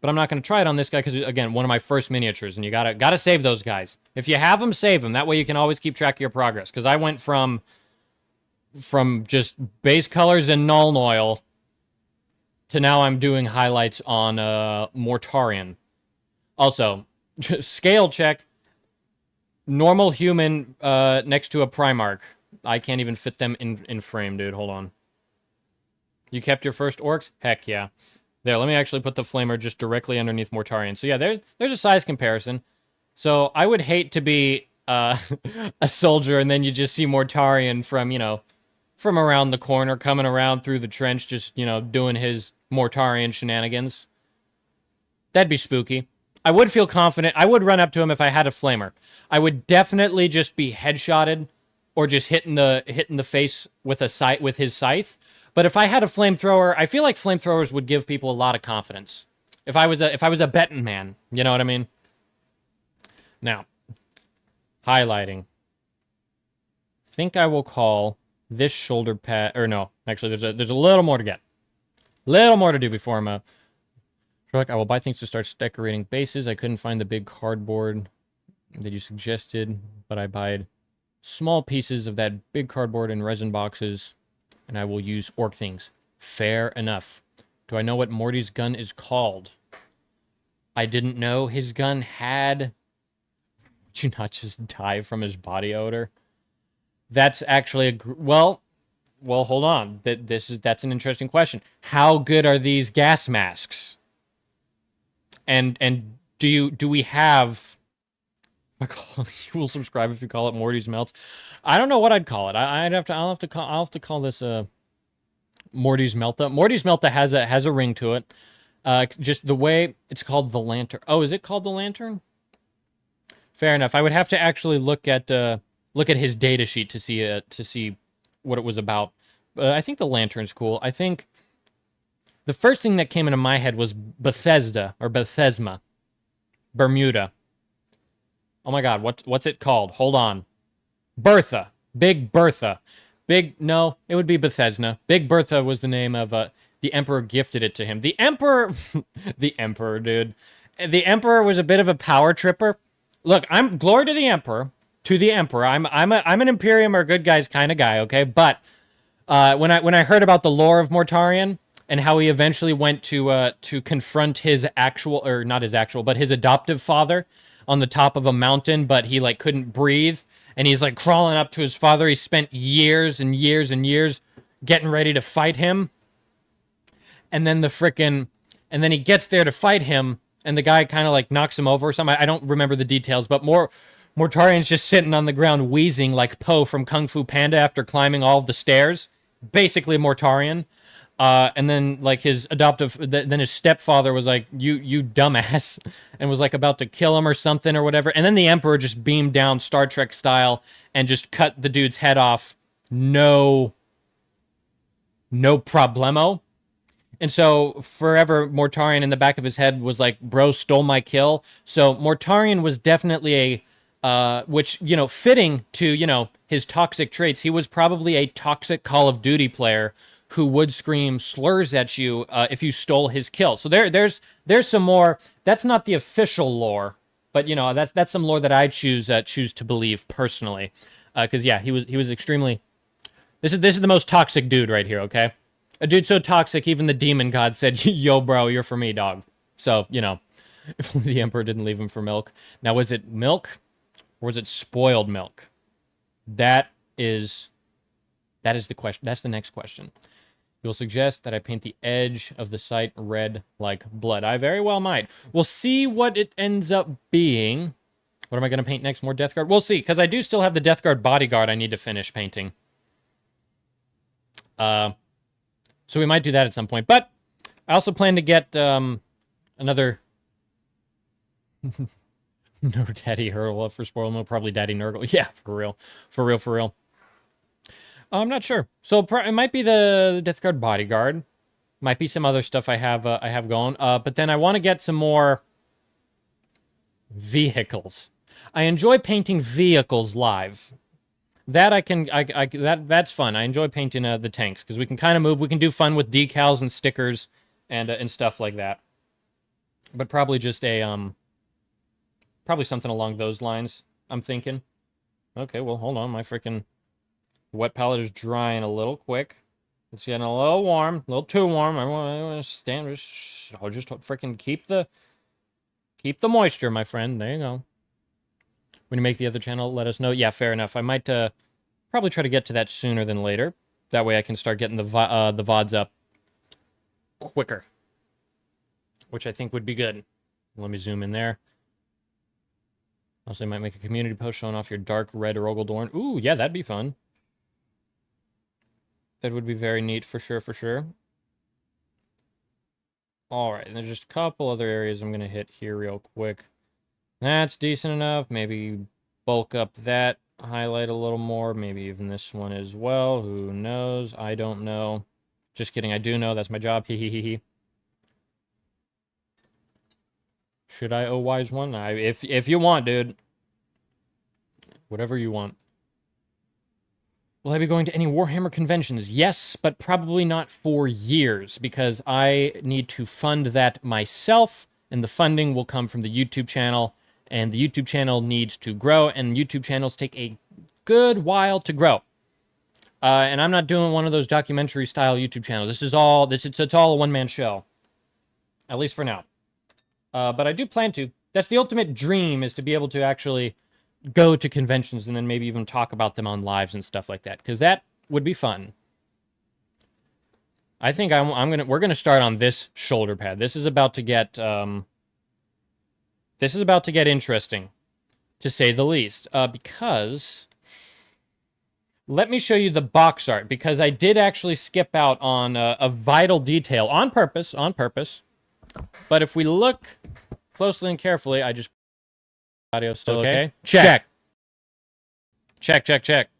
S1: but I'm not going to try it on this guy because, again, one of my first miniatures, and you gotta save those guys. If you have them, save them. That way you can always keep track of your progress. Because I went from just base colors and null oil to now I'm doing highlights on Mortarion. Also, scale check. Normal human next to a Primarch. I can't even fit them in frame, dude. Hold on. You kept your first orcs? Heck yeah. There, let me actually put the flamer just directly underneath Mortarion. So yeah, there's a size comparison. So I would hate to be a soldier and then you just see Mortarion from, you know, from around the corner, coming around through the trench, just, you know, doing his Mortarion shenanigans. That'd be spooky. I would feel confident. I would run up to him if I had a flamer. I would definitely just be headshotted or just hitting the face with his scythe. But if I had a flamethrower, I feel like flamethrowers would give people a lot of confidence. If I was a betting man, you know what I mean? Now, highlighting. Think I will call this shoulder pad, or no, actually there's a little more to get. Little more to do before I'm a truck. I will buy things to start decorating bases. I couldn't find the big cardboard that you suggested, but I buyed small pieces of that big cardboard in resin boxes. And I will use orc things. Fair enough. Do I know what Morty's gun is called? I didn't know his gun had... Would you not just die from his body odor? That's actually a... Well, hold on. That's an interesting question. How good are these gas masks? And do we have... You will subscribe if you call it Morty's Melts. I don't know what I'd call it. I'll have to call this Morty's Melta. Morty's Melta has a ring to it. Just the way it's called the Lantern. Oh, is it called the Lantern? Fair enough. I would have to actually look at his data sheet to see what it was about. But I think the Lantern's cool. I think the first thing that came into my head was Bethesda or Bethesma, Bermuda. Oh my god, what's it called? Hold on. Bertha. Big Bertha. No, it would be Bethesda. Big Bertha was the name of, the Emperor gifted it to him. The Emperor, the Emperor, dude. The Emperor was a bit of a power tripper. Look, I'm, glory to the Emperor, I'm an Imperium or good guys kind of guy, okay? But, when I heard about the lore of Mortarion, and how he eventually went to confront his actual, or not his actual, but his adoptive father, on the top of a mountain, but he, like, couldn't breathe, and he's, like, crawling up to his father. He spent years and years and years getting ready to fight him, and then and then he gets there to fight him, and the guy kind of, like, knocks him over or something. I don't remember the details, but Mortarion's just sitting on the ground wheezing like Po from Kung Fu Panda after climbing all of the stairs. Basically Mortarion. And then, like, his stepfather was like, you dumbass, and was, like, about to kill him or something or whatever. And then the Emperor just beamed down Star Trek style and just cut the dude's head off. No problemo. And so, forever, Mortarion in the back of his head was like, bro stole my kill. So, Mortarion was definitely which, you know, fitting to, you know, his toxic traits. He was probably a toxic Call of Duty player who would scream slurs at you if you stole his kill. So there's some more. That's not the official lore, but you know that's some lore that I choose to believe personally, because yeah, he was extremely. This is the most toxic dude right here. Okay, a dude so toxic even the demon god said, "Yo, bro, you're for me, dog." So you know, if only the Emperor didn't leave him for milk. Now, was it milk, or was it spoiled milk? That is the question. That's the next question. You'll suggest that I paint the edge of the site red like blood. I very well might. We'll see what it ends up being. What am I going to paint next? More Death Guard? We'll see, because I do still have the Death Guard bodyguard I need to finish painting. So we might do that at some point. But I also plan to get another... No Daddy Hurdle for spoil. No, probably Daddy Nurgle. Yeah, for real. For real. I'm not sure. So it might be the Death Guard bodyguard. Might be some other stuff I have going. But then I want to get some more vehicles. I enjoy painting vehicles live. That that's fun. I enjoy painting the tanks because we can kind of move. We can do fun with decals and stickers and stuff like that. But probably just probably something along those lines. I'm thinking. Okay, well, hold on. My freaking wet palette is drying a little quick. It's getting a little warm, a little too warm. I want to stand. I'll just freaking keep the moisture, my friend. There you go. When you make the other channel, let us know. Yeah, fair enough. I might probably try to get to that sooner than later. That way I can start getting the VODs up quicker, which I think would be good. Let me zoom in there. Also, I might make a community post showing off your dark red Rogaldorn. Ooh, yeah, that'd be fun. That would be very neat for sure, for sure. All right, and there's just a couple other areas I'm going to hit here real quick. That's decent enough. Maybe bulk up that, highlight a little more. Maybe even this one as well. Who knows? I don't know. Just kidding. I do know. That's my job. Hee hee hee hee. Should I wise one? If you want, dude. Whatever you want. Will I be going to any Warhammer conventions? Yes, but probably not for years, because I need to fund that myself, and the funding will come from the YouTube channel, and the YouTube channel needs to grow, and YouTube channels take a good while to grow. And I'm not doing one of those documentary-style YouTube channels. It's all a one-man show, at least for now. But I do plan to. That's the ultimate dream, is to be able to actually go to conventions and then maybe even talk about them on lives and stuff like that, because that would be fun. I think we're gonna start on this shoulder pad. This is about to get interesting, to say the least. Because let me show you the box art, because I did actually skip out on a vital detail on purpose. But if we look closely and carefully, I just... Audio still okay? Check. Check.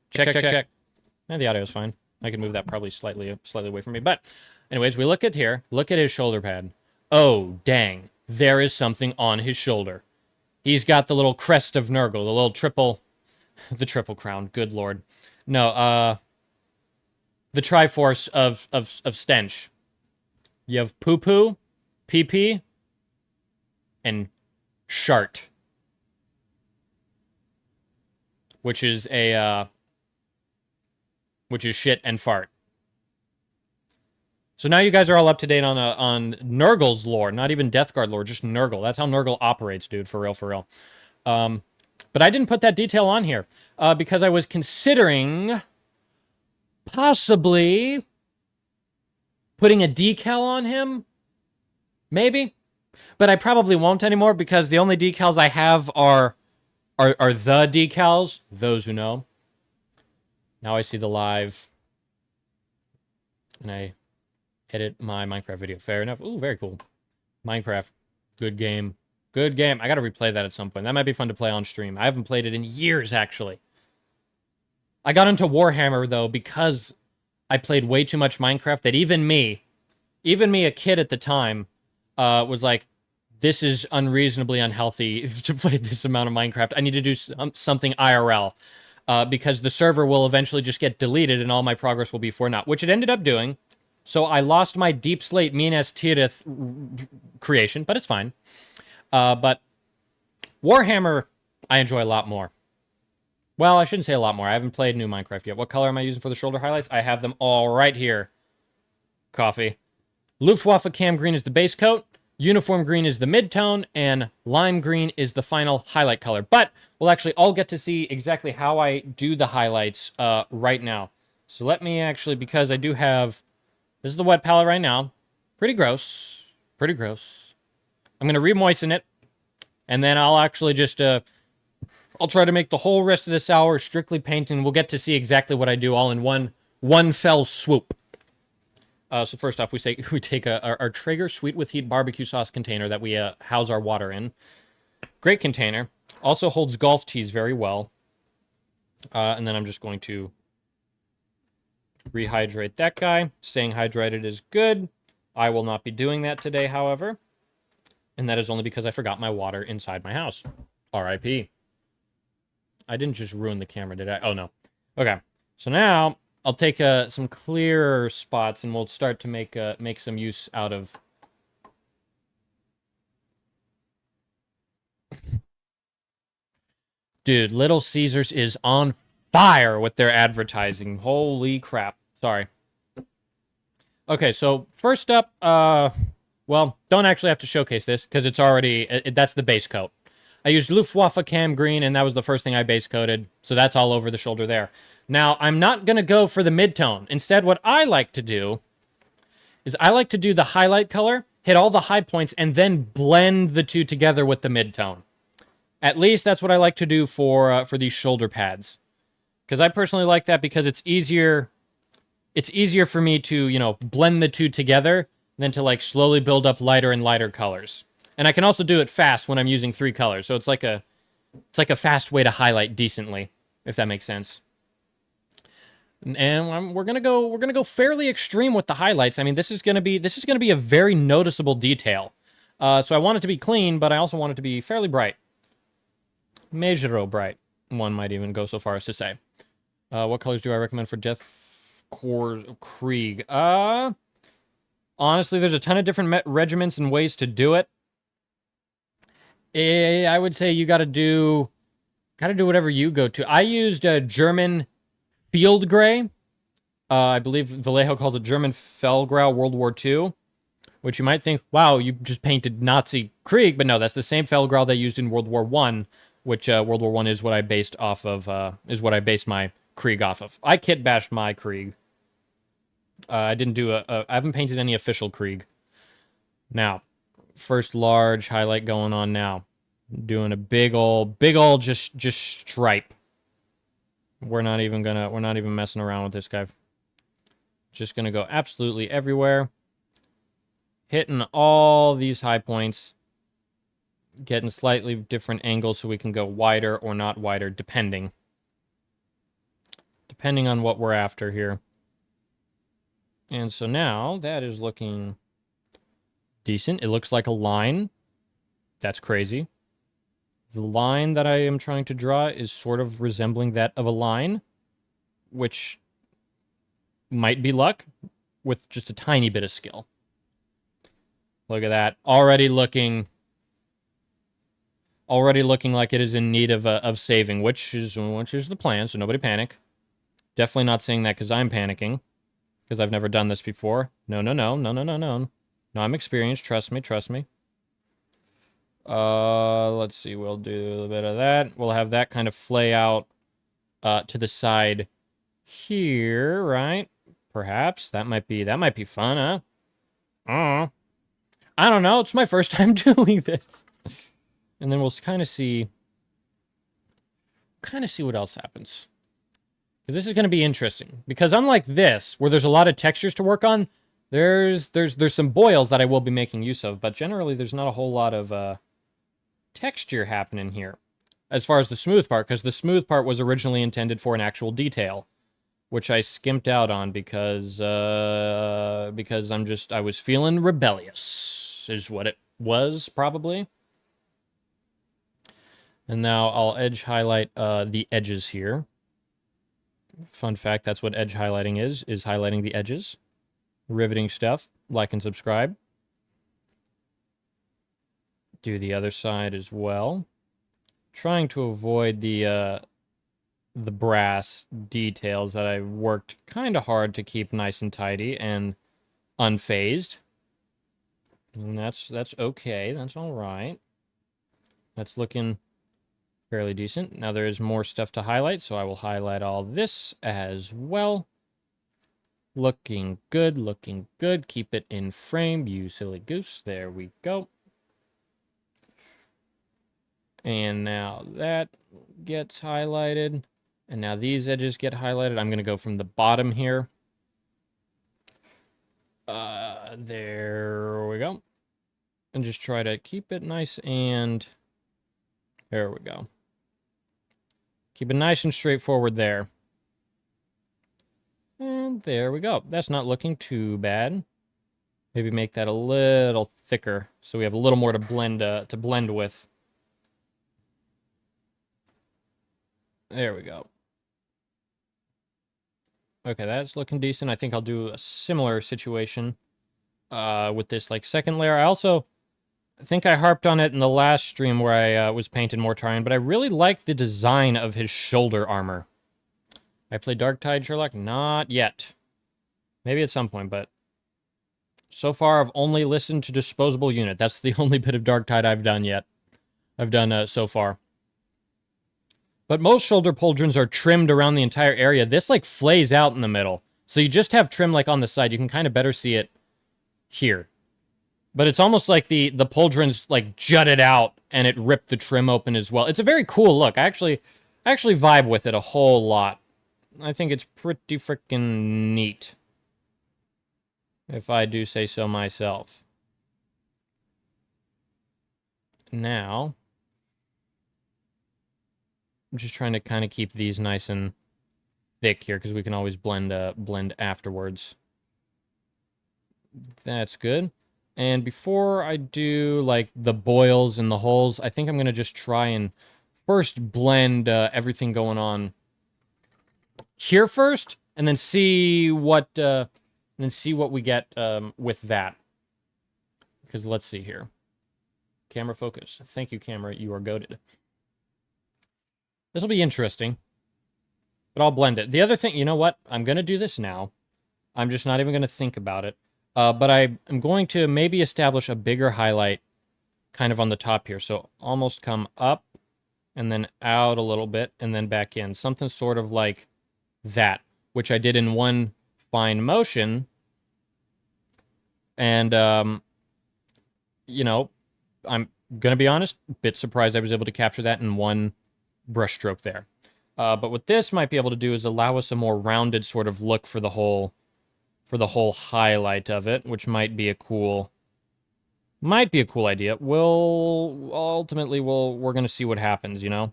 S1: And the audio's fine. I can move that probably slightly away from me. But anyways, we look at here. Look at his shoulder pad. Oh, dang. There is something on his shoulder. He's got the little crest of Nurgle, the little triple... The triple crown. Good lord. No, the Triforce of stench. You have poo-poo, pee-pee, and shart. Which is shit and fart. So now you guys are all up to date on Nurgle's lore, not even Death Guard lore, just Nurgle. That's how Nurgle operates, dude, for real. But I didn't put that detail on here because I was considering possibly putting a decal on him, maybe, but I probably won't anymore because the only decals I have are the decals, those who know. Now I see the live, and I edit my Minecraft video. Fair enough. Ooh, very cool. Minecraft, good game. Good game. I gotta replay that at some point. That might be fun to play on stream. I haven't played it in years, actually. I got into Warhammer, though, because I played way too much Minecraft, that even me, a kid at the time, was like, this is unreasonably unhealthy to play this amount of Minecraft. I need to do something IRL, because the server will eventually just get deleted and all my progress will be for naught, which it ended up doing. So I lost my Deep Slate Minas Tirith creation, but it's fine. But Warhammer, I enjoy a lot more. Well, I shouldn't say a lot more. I haven't played new Minecraft yet. What color am I using for the shoulder highlights? I have them all right here. Coffee. Luftwaffe Cam Green is the base coat. Uniform green is the mid-tone, and lime green is the final highlight color. But we'll actually all get to see exactly how I do the highlights right now. So let me actually, because I do have... This is the wet palette right now. Pretty gross. Pretty gross. I'm going to re-moisten it, and then I'll actually just... I'll try to make the whole rest of this hour strictly painting. We'll get to see exactly what I do all in one fell swoop. So first off, we take our Traeger Sweet with Heat barbecue sauce container that we house our water in. Great container. Also holds golf tees very well. And then I'm just going to rehydrate that guy. Staying hydrated is good. I will not be doing that today, however. And that is only because I forgot my water inside my house. R.I.P. I didn't just ruin the camera, did I? Oh, no. Okay, so now I'll take some clearer spots and we'll start to make some use out of. Dude, Little Caesars is on fire with their advertising. Holy crap. Sorry. Okay, so first up, well, don't actually have to showcase this because it's already, that's the base coat. I used Luftwaffe Cam Green, and that was the first thing I base coated, so that's all over the shoulder there. Now, I'm not going to go for the mid-tone. Instead, what I like to do is I like to do the highlight color, hit all the high points, and then blend the two together with the mid-tone. At least that's what I like to do for these shoulder pads. Because I personally like that because it's easier for me to, you know, blend the two together than to like slowly build up lighter and lighter colors. And I can also do it fast when I'm using 3 colors. So it's like a fast way to highlight decently, if that makes sense. And we're gonna go fairly extreme with the highlights. I mean, this is gonna be a very noticeable detail. So I want it to be clean, but I also want it to be fairly bright. Majoro bright, one might even go so far as to say. What colors do I recommend for Death Corps Krieg? Honestly, there's a ton of different regiments and ways to do it. I would say you gotta do whatever you go to. I used a German field gray. I believe Vallejo calls it German Felgrau World War II, which you might think, wow, you just painted Nazi Krieg, but no, that's the same Felgrau they used in World War I, which World War I is what I based off of, is what I based my Krieg off of. I kit bashed my Krieg. I didn't do I haven't painted any official Krieg. Now, first large highlight going on now. Doing a big old just stripe. We're not even messing around with this guy. Just gonna go absolutely everywhere. Hitting all these high points. Getting slightly different angles so we can go wider or not wider, depending on what we're after here. And so now that is looking decent. It looks like a line. That's crazy. The line that I am trying to draw is sort of resembling that of a line, which might be luck with just a tiny bit of skill. Look at that. Already looking like it is in need of saving, which is the plan, so nobody panic. Definitely not saying that because I'm panicking, because I've never done this before. No. No, I'm experienced. Trust me. Let's see. We'll do a little bit of that. We'll have that kind of flay out to the side here, right? Perhaps that might be fun, huh? I don't know. It's my first time doing this. And then we'll kind of see what else happens. Because this is going to be interesting. Because unlike this, where there's a lot of textures to work on, there's some boils that I will be making use of, but generally there's not a whole lot of texture happening here. As far as the smooth part, because the smooth part was originally intended for an actual detail, which I skimped out on because I was feeling rebellious, is what it was, probably. And now I'll edge highlight the edges here. Fun fact, that's what edge highlighting is highlighting the edges. Riveting stuff. Like and subscribe. Do the other side as well. Trying to avoid the brass details that I worked kind of hard to keep nice and tidy and unfazed. And that's okay. That's all right. That's looking fairly decent. Now there is more stuff to highlight, so I will highlight all this as well. Looking good. Keep it in frame, you silly goose. There we go. And now that gets highlighted. And now these edges get highlighted. I'm going to go from the bottom here. There we go. And just try to keep it nice and... There we go. Keep it nice and straightforward there. And there we go. That's not looking too bad. Maybe make that a little thicker so we have a little more to blend with. There we go. Okay, that's looking decent. I think I'll do a similar situation with this like second layer. I think I harped on it in the last stream where I was painting Mortarion, but I really like the design of his shoulder armor. I played Darktide Sherlock? Not yet. Maybe at some point, but so far I've only listened to Disposable Unit. That's the only bit of Darktide I've done yet. I've done so far. But most shoulder pauldrons are trimmed around the entire area. This, like, flays out in the middle. So you just have trim, like, on the side. You can kind of better see it here. But it's almost like the pauldrons, like, jutted out, and it ripped the trim open as well. It's a very cool look. I actually vibe with it a whole lot. I think it's pretty freaking neat, if I do say so myself. Now, I'm just trying to kind of keep these nice and thick here, because we can always blend afterwards. That's good. And before I do, like, the boils and the holes, I think I'm going to just try and first blend everything going on here first, and then see what we get with that. Because let's see here. Camera focus. Thank you, camera. You are goated. This will be interesting. But I'll blend it. The other thing, you know what? I'm going to do this now. I'm just not even going to think about it. But I'm going to maybe establish a bigger highlight kind of on the top here. So almost come up and then out a little bit and then back in. Something sort of like that, which I did in one fine motion. And, you know, I'm going to be honest, a bit surprised I was able to capture that in one brushstroke there. But what this might be able to do is allow us a more rounded sort of look for the whole highlight of it, which might be a cool idea. We're going to see what happens, you know?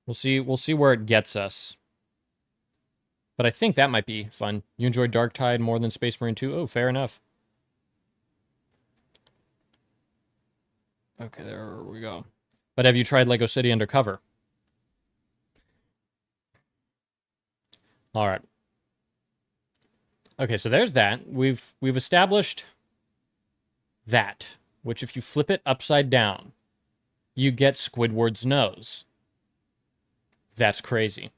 S1: We'll see where it gets us. But I think that might be fun. You enjoy Darktide more than Space Marine 2? Oh, fair enough. Okay, there we go. But have you tried Lego City Undercover? All right. Okay, so there's that. We've established that, which if you flip it upside down, you get Squidward's nose. That's crazy.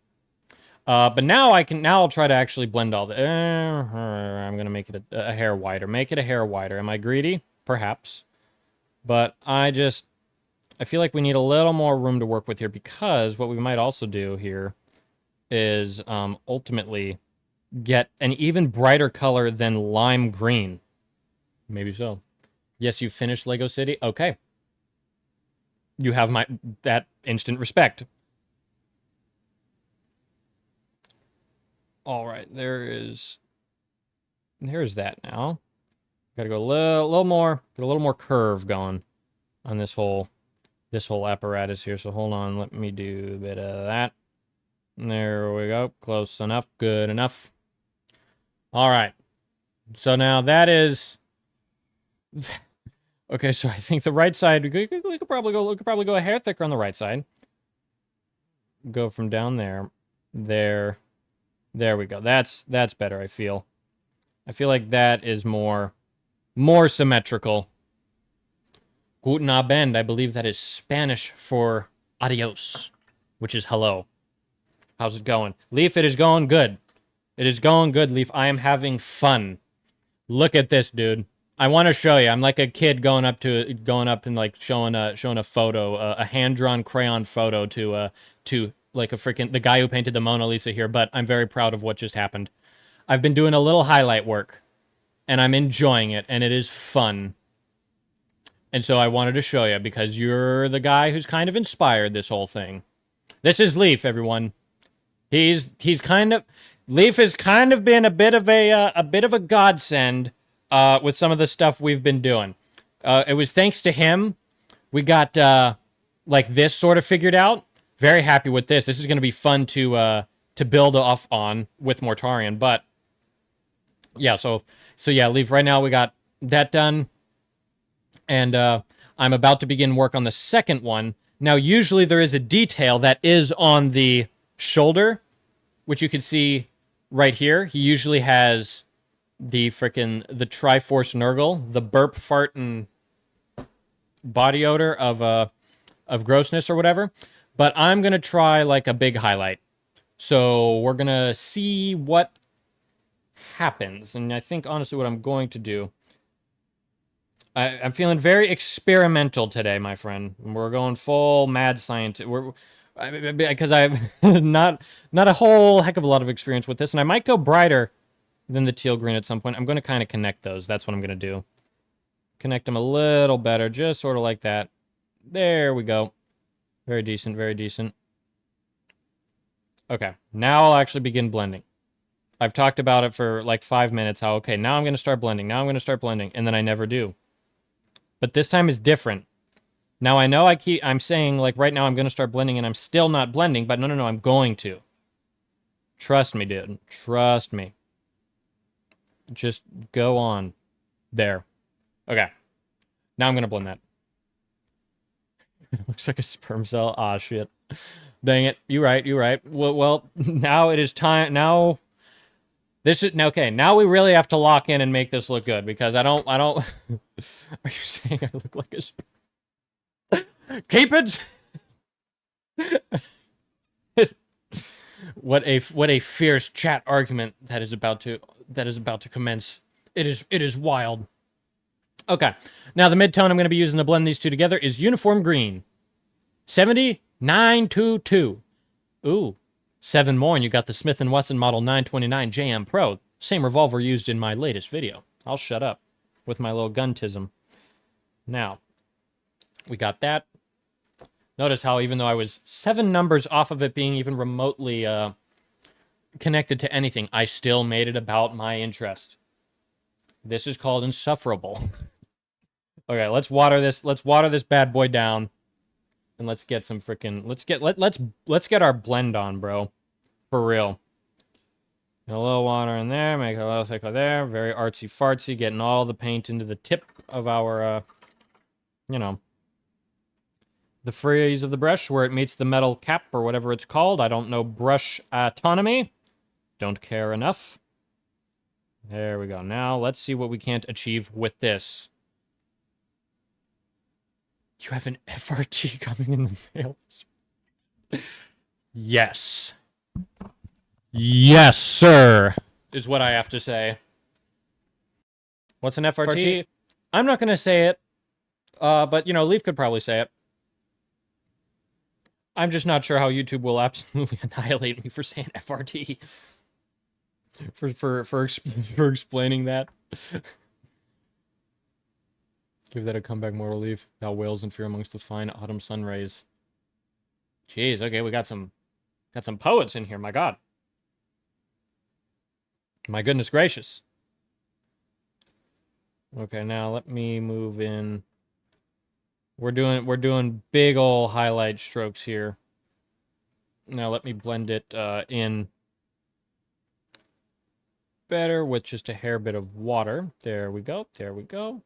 S1: But now I'll try to actually blend all the... I'm going to make it a hair wider. Make it a hair wider. Am I greedy? Perhaps. But I feel like we need a little more room to work with here, because what we might also do here is ultimately get an even brighter color than lime green. Maybe so. Yes, you finished Lego City? Okay. You have that instant respect. All right, there's that now. Gotta go a little more, get a little more curve going on this whole apparatus here. So hold on, let me do a bit of that. There we go. Close enough. Good enough. All right. So now that is... Okay, so I think the right side... We could probably go a hair thicker on the right side. Go from down there. There. There we go. That's better, I feel. I feel like that is more symmetrical. Guten Abend. I believe that is Spanish for adios, which is hello. How's it going? Leaf, it is going good. It is going good, Leaf. I am having fun. Look at this, dude. I want to show you. I'm like a kid going up and like showing a photo, a hand-drawn crayon photo to like the guy who painted the Mona Lisa here, but I'm very proud of what just happened. I've been doing a little highlight work, and I'm enjoying it, and it is fun. And so I wanted to show you, because you're the guy who's kind of inspired this whole thing. This is Leaf, everyone. Leaf has kind of been a bit of a godsend with some of the stuff we've been doing. It was thanks to him we got like this sort of figured out. Very happy with this. This is going to be fun to build off on with Mortarion. But yeah, so yeah, Leaf. Right now we got that done, and I'm about to begin work on the second one. Now, usually there is a detail that is on the shoulder, which you can see right here, he usually has the the Triforce Nurgle, the burp, fart, and body odor of grossness or whatever. But I'm gonna try like a big highlight. So we're gonna see what happens. And I think honestly what I'm going to do, I'm feeling very experimental today, my friend. We're going full mad scientist. Because I've not a whole heck of a lot of experience with this, and I might go brighter than the teal green at some point. I'm going to kind of connect those. That's what I'm going to do. Connect them a little better, just sort of like that. There we go. Very decent, very decent. Okay, now I'll actually begin blending. I've talked about it for like 5 minutes, how, okay, now I'm going to start blending, now I'm going to start blending, and then I never do. But this time is different. Now I know I'm saying, like, right now I'm going to start blending, and I'm still not blending, but no, I'm going to. Trust me, dude. Trust me. Just go on. There. Okay. Now I'm going to blend that. It looks like a sperm cell. Ah, shit. Dang it. You're right. Well, now it is time. Now... This is okay. Now we really have to lock in and make this look good because I don't. Are you saying I look like a? Keep it. What a fierce chat argument that is about to commence. It is wild. Okay. Now the midtone I'm going to be using to blend these two together is uniform green. 70922. Ooh. 7 more, and you got the Smith & Wesson Model 929 JM Pro. Same revolver used in my latest video. I'll shut up with my little guntism. Now, we got that. Notice how even though I was 7 numbers off of it being even remotely connected to anything, I still made it about my interest. This is called insufferable. Okay, let's water this. Let's water this bad boy down. And let's get some freaking... Let's get our blend on, bro. For real. A little water in there. Make it a little thicker there. Very artsy-fartsy. Getting all the paint into the tip of our, you know... the freeze of the brush where it meets the metal cap or whatever it's called. I don't know brush autonomy. Don't care enough. There we go. Now, let's see what we can't achieve with this. You have an FRT coming in the mail. Yes. Yes, sir, is what I have to say. What's an FRT? I'm not going to say it, but, you know, Leaf could probably say it. I'm just not sure how YouTube will absolutely annihilate me for saying FRT. For explaining that. Give that a comeback moral leaf. Thou wails in fear amongst the fine autumn sun rays. Jeez, okay, we got some poets in here, my god. My goodness gracious. Okay, now let me move in. We're doing big ol' highlight strokes here. Now let me blend it in better with just a hair bit of water. There we go. There we go.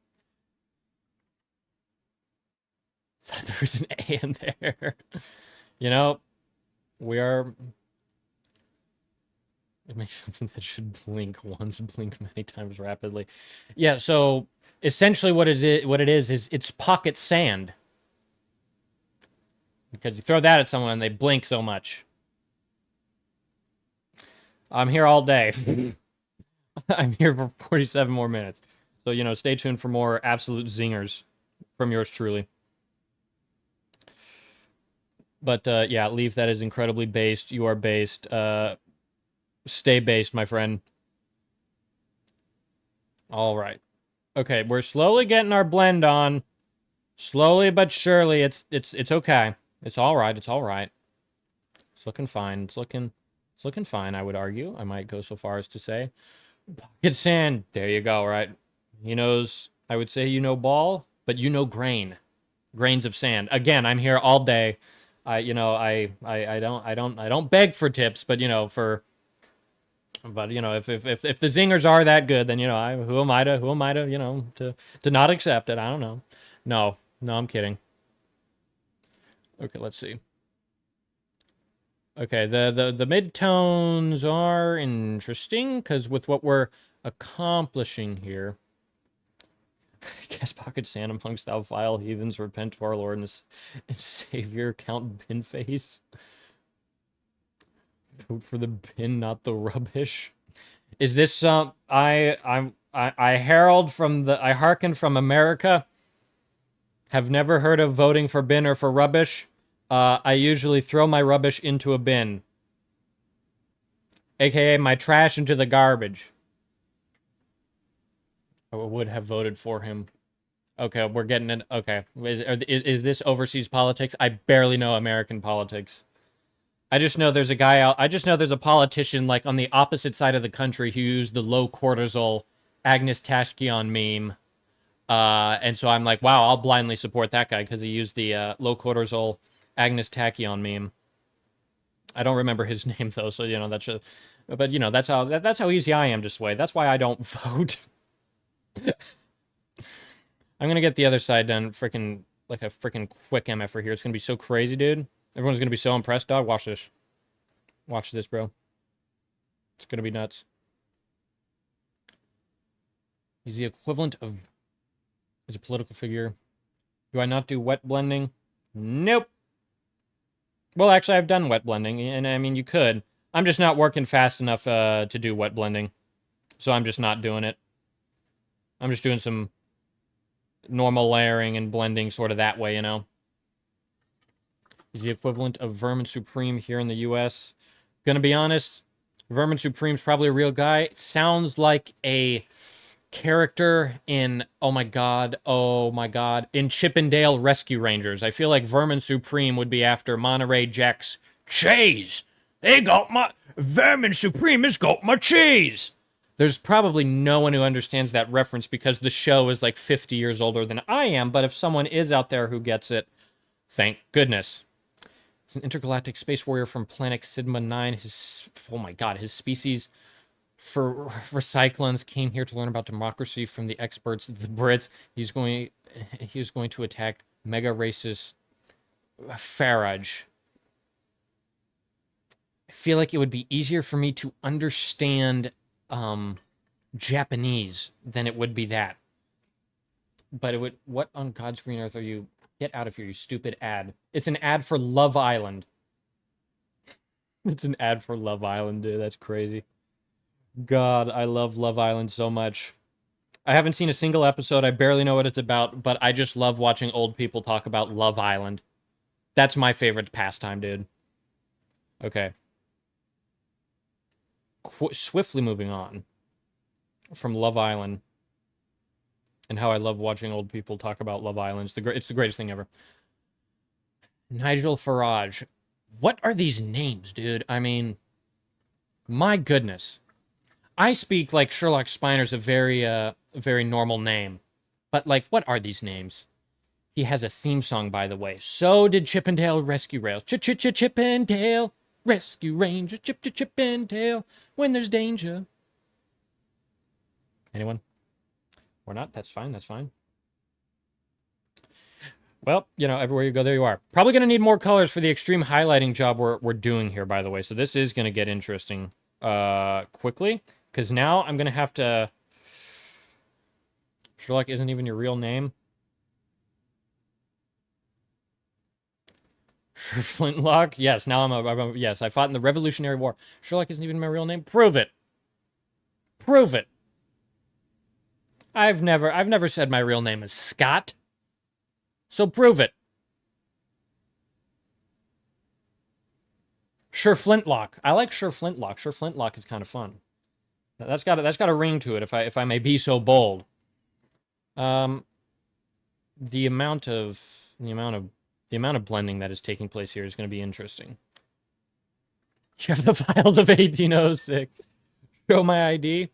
S1: Thought there was an A in there. You know, we are... It makes something that should blink once, blink many times rapidly. Yeah, so essentially what it is it's pocket sand. Because you throw that at someone and they blink so much. I'm here all day. I'm here for 47 more minutes. So, you know, stay tuned for more absolute zingers from yours truly. But, yeah, Leaf, that is incredibly based. You are based. Stay based, my friend. All right. Okay, we're slowly getting our blend on. Slowly but surely. It's okay. It's all right. It's all right. It's looking fine. It's looking fine, I would argue. I might go so far as to say. Pocket sand. There you go, right? He knows, I would say you know ball, but you know grain. Grains of sand. Again, I'm here all day. I don't beg for tips, but, you know, but, you know, if the zingers are that good, then, you know, who am I to, you know, to not accept it? I don't know. No, I'm kidding. Okay, let's see. Okay, the midtones are interesting, because with what we're accomplishing here... Guess Pocket Santa amongst thou vile heathens, repent to our Lord and Savior, Count Binface. Vote for the bin, not the rubbish. Is this I herald from the I hearken from America. Have never heard of voting for bin or for rubbish. I usually throw my rubbish into a bin, aka my trash into the garbage. I would have voted for him. Okay, we're getting it. Okay, is this overseas politics? I barely know American politics. I just know there's a guy out. I just know there's a politician like on the opposite side of the country who used the low cortisol Agnes Tashkion meme. And so I'm like, wow, I'll blindly support that guy because he used the low cortisol Agnes Tachyon meme. I don't remember his name though, so you know that's a, but you know that's how easy I am to sway. That's why I don't vote. I'm gonna get the other side done, freaking like a freaking quick MF here. It's gonna be so crazy, dude. Everyone's gonna be so impressed, dog. Watch this. Watch this, bro. It's gonna be nuts. He's the equivalent of... He's a political figure. Do I not do wet blending? Nope. Well, actually, I've done wet blending, and I mean, you could. I'm just not working fast enough to do wet blending. So I'm just not doing it. I'm just doing some normal layering and blending sort of that way, you know? He's the equivalent of Vermin Supreme here in the US. Gonna be honest, Vermin Supreme's probably a real guy. Sounds like a character in, oh my god, in Chippendale Rescue Rangers. I feel like Vermin Supreme would be after Monterey Jack's cheese. They got my... Vermin Supreme has got my cheese. There's probably no one who understands that reference because the show is like 50 years older than I am, but if someone is out there who gets it, thank goodness. He's an intergalactic space warrior from planet Sigma 9. Oh my god, his species for Cyclones came here to learn about democracy from the experts, the Brits. He was going to attack mega racist Farage. I feel like it would be easier for me to understand Japanese than it would be that. But it would... What on God's green earth are you... Get out of here, you stupid ad. It's an ad for Love Island. It's an ad for Love Island, dude. That's crazy. God, I love Love Island so much. I haven't seen a single episode. I barely know what it's about, but I just love watching old people talk about Love Island. That's my favorite pastime, dude. Okay. Swiftly moving on from Love Island. And how I love watching old people talk about Love Island. It's the greatest thing ever. Nigel Farage. What are these names, dude? I mean, my goodness. I speak like Sherlock Spiner's a very normal name. But, like, what are these names? He has a theme song, by the way. So did Chippendale Rescue Rails. Chippendale Rescue Ranger. Chippendale when there's danger. Anyone? Or not, that's fine, that's fine. Well, you know, everywhere you go, there you are. Probably going to need more colors for the extreme highlighting job we're doing here, by the way. So this is going to get interesting quickly. Because now I'm going to have to... Sherlock isn't even your real name. Flintlock? Yes, now I'm yes, I fought in the Revolutionary War. Sherlock isn't even my real name? Prove it! Prove it! I've never said my real name is Scott. So prove it. Sure Flintlock. I like Sure Flintlock. Sure Flintlock is kind of fun. That's got a ring to it, if I may be so bold. The amount of blending that is taking place here is going to be interesting. You have the files of 1806. Show my ID.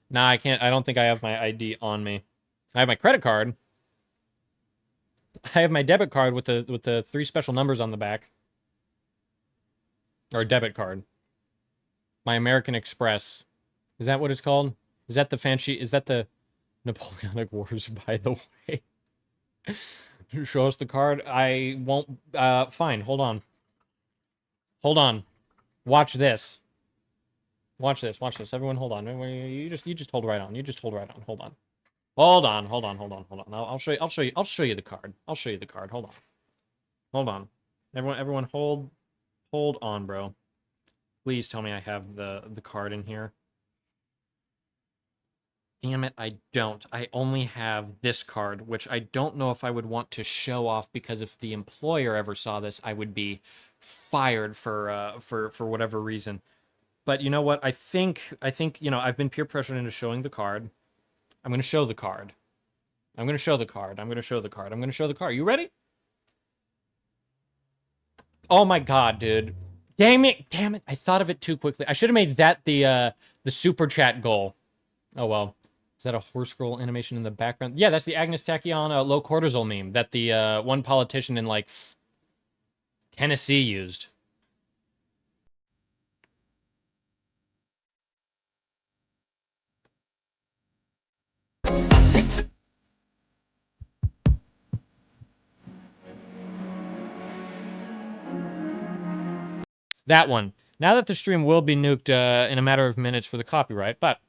S1: Nah, I can't. I don't think I have my ID on me. I have my credit card. I have my debit card with the 3 special numbers on the back. Or debit card. My American Express. Is that what it's called? Is that the fancy... Is that the Napoleonic Wars, by the way? Show us the card. I won't... fine, hold on. Hold on. Watch this. Watch this. Watch this. Everyone, hold on. You just hold right on. You just hold right on. Hold on. Hold on. Hold on. Hold on. Hold on. I'll show you. I'll show you. I'll show you the card. I'll show you the card. Hold on. Hold on. Everyone, hold on, bro. Please tell me I have the card in here. Damn it, I don't. I only have this card, which I don't know if I would want to show off, because if the employer ever saw this, I would be fired for whatever reason. But you know what? I think you know, I've been peer pressured into showing the card. I'm going to show the card. I'm going to show the card. I'm going to show the card. I'm going to show the card. You ready? Oh my god, dude. Damn it. Damn it. I thought of it too quickly. I should have made that the super chat goal. Oh well. Is that a horse scroll animation in the background? Yeah, that's the Agnes Tachyon low cortisol meme that the one politician in like Tennessee used. That one. Now that the stream will be nuked in a matter of minutes for the copyright, but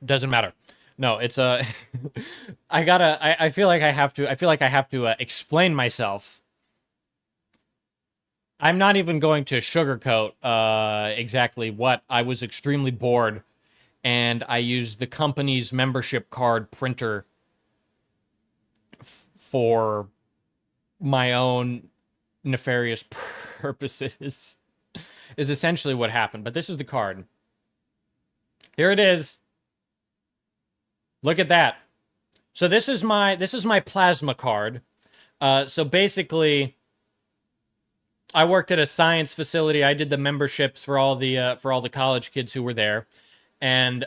S1: doesn't matter. No, it's I feel like I have to explain myself. I'm not even going to sugarcoat exactly what. I was extremely bored, and I used the company's membership card printer for my own nefarious purposes. Is essentially what happened. But this is the card. Here it is. Look at that. So this is my plasma card. So basically, I worked at a science facility. I did the memberships for all the college kids who were there, and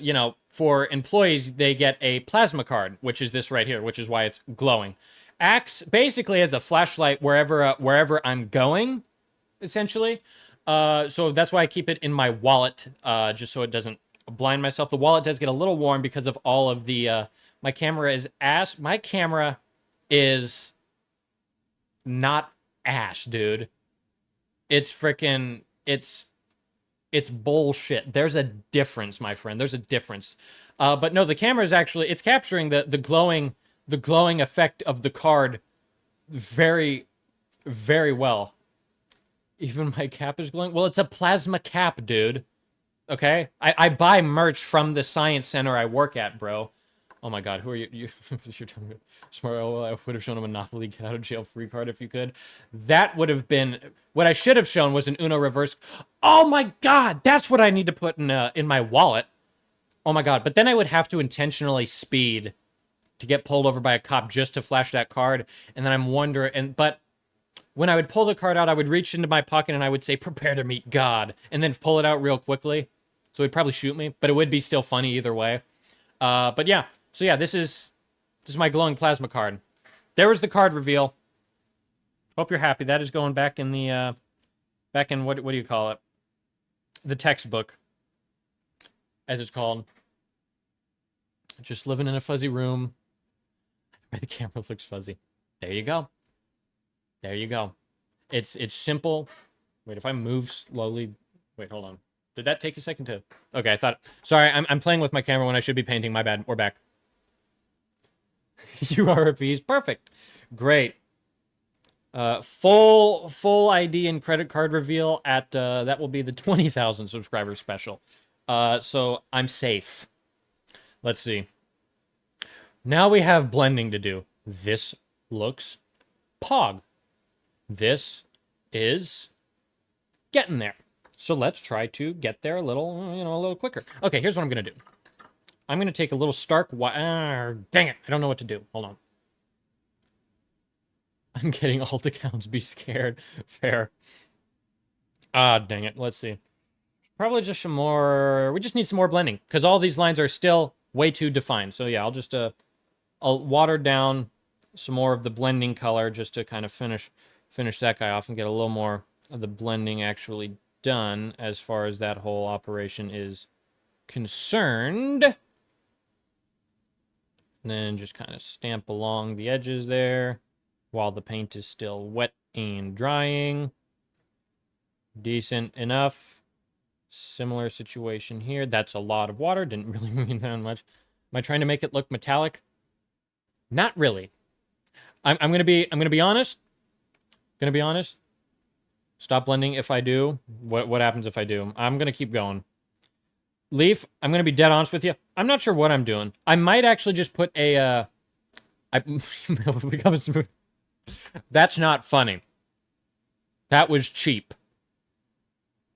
S1: you know, for employees they get a plasma card, which is this right here, which is why it's glowing. Acts basically as a flashlight wherever I'm going, essentially. So that's why I keep it in my wallet, just so it doesn't blind myself. The wallet does get a little warm because of all of the my camera is ass. My camera is not ass, dude. It's freaking it's bullshit. There's a difference, my friend. There's a difference. But no, the camera is actually, it's capturing the glowing effect of the card very, very well. Even my cap is glowing. Well, it's a plasma cap, dude. Okay? I buy merch from the science center I work at, bro. Oh my god, who are you? You're telling me. Smart. Oh, I would have shown a Monopoly get out of jail free card if you could. That would have been... What I should have shown was an Uno reverse. Oh my god, that's what I need to put in my wallet. Oh my god, but then I would have to intentionally speed to get pulled over by a cop just to flash that card. And then I'm wondering... But when I would pull the card out, I would reach into my pocket and I would say, prepare to meet God. And then pull it out real quickly. So he'd probably shoot me, but it would be still funny either way. But yeah. So yeah, this is my glowing plasma card. There was the card reveal. Hope you're happy. That is going back in the what do you call it? The textbook, as it's called. Just living in a fuzzy room. The camera looks fuzzy. There you go. There you go. It's simple. Wait, if I move slowly. Wait, hold on. Did that take a second to? Okay, I thought. Sorry, I'm playing with my camera when I should be painting. My bad. We're back. You are a piece. Perfect. Great. Full ID and credit card reveal at that will be the 20,000 subscriber special. So I'm safe. Let's see. Now we have blending to do. This looks pog. This is getting there. So let's try to get there a little quicker. Okay, here's what I'm gonna do. I'm going to take a little stark... dang it. I don't know what to do. Hold on. I'm getting alt accounts. Be scared. Fair. Dang it. Let's see. Probably just some more... We just need some more blending. Because all these lines are still way too defined. So yeah, I'll just... I'll water down some more of the blending color just to kind of finish that guy off and get a little more of the blending actually done as far as that whole operation is concerned. And then just kind of stamp along the edges there while the paint is still wet and drying. Decent enough. Similar situation here. That's a lot of water. Didn't really mean that much. Am I trying to make it look metallic? Not really. I'm gonna be honest. Gonna be honest. Stop blending if I do. What happens if I do? I'm gonna keep going. Leaf, I'm gonna be dead honest with you. I'm not sure what I'm doing. I might actually just put a become smooth. That's not funny. That was cheap.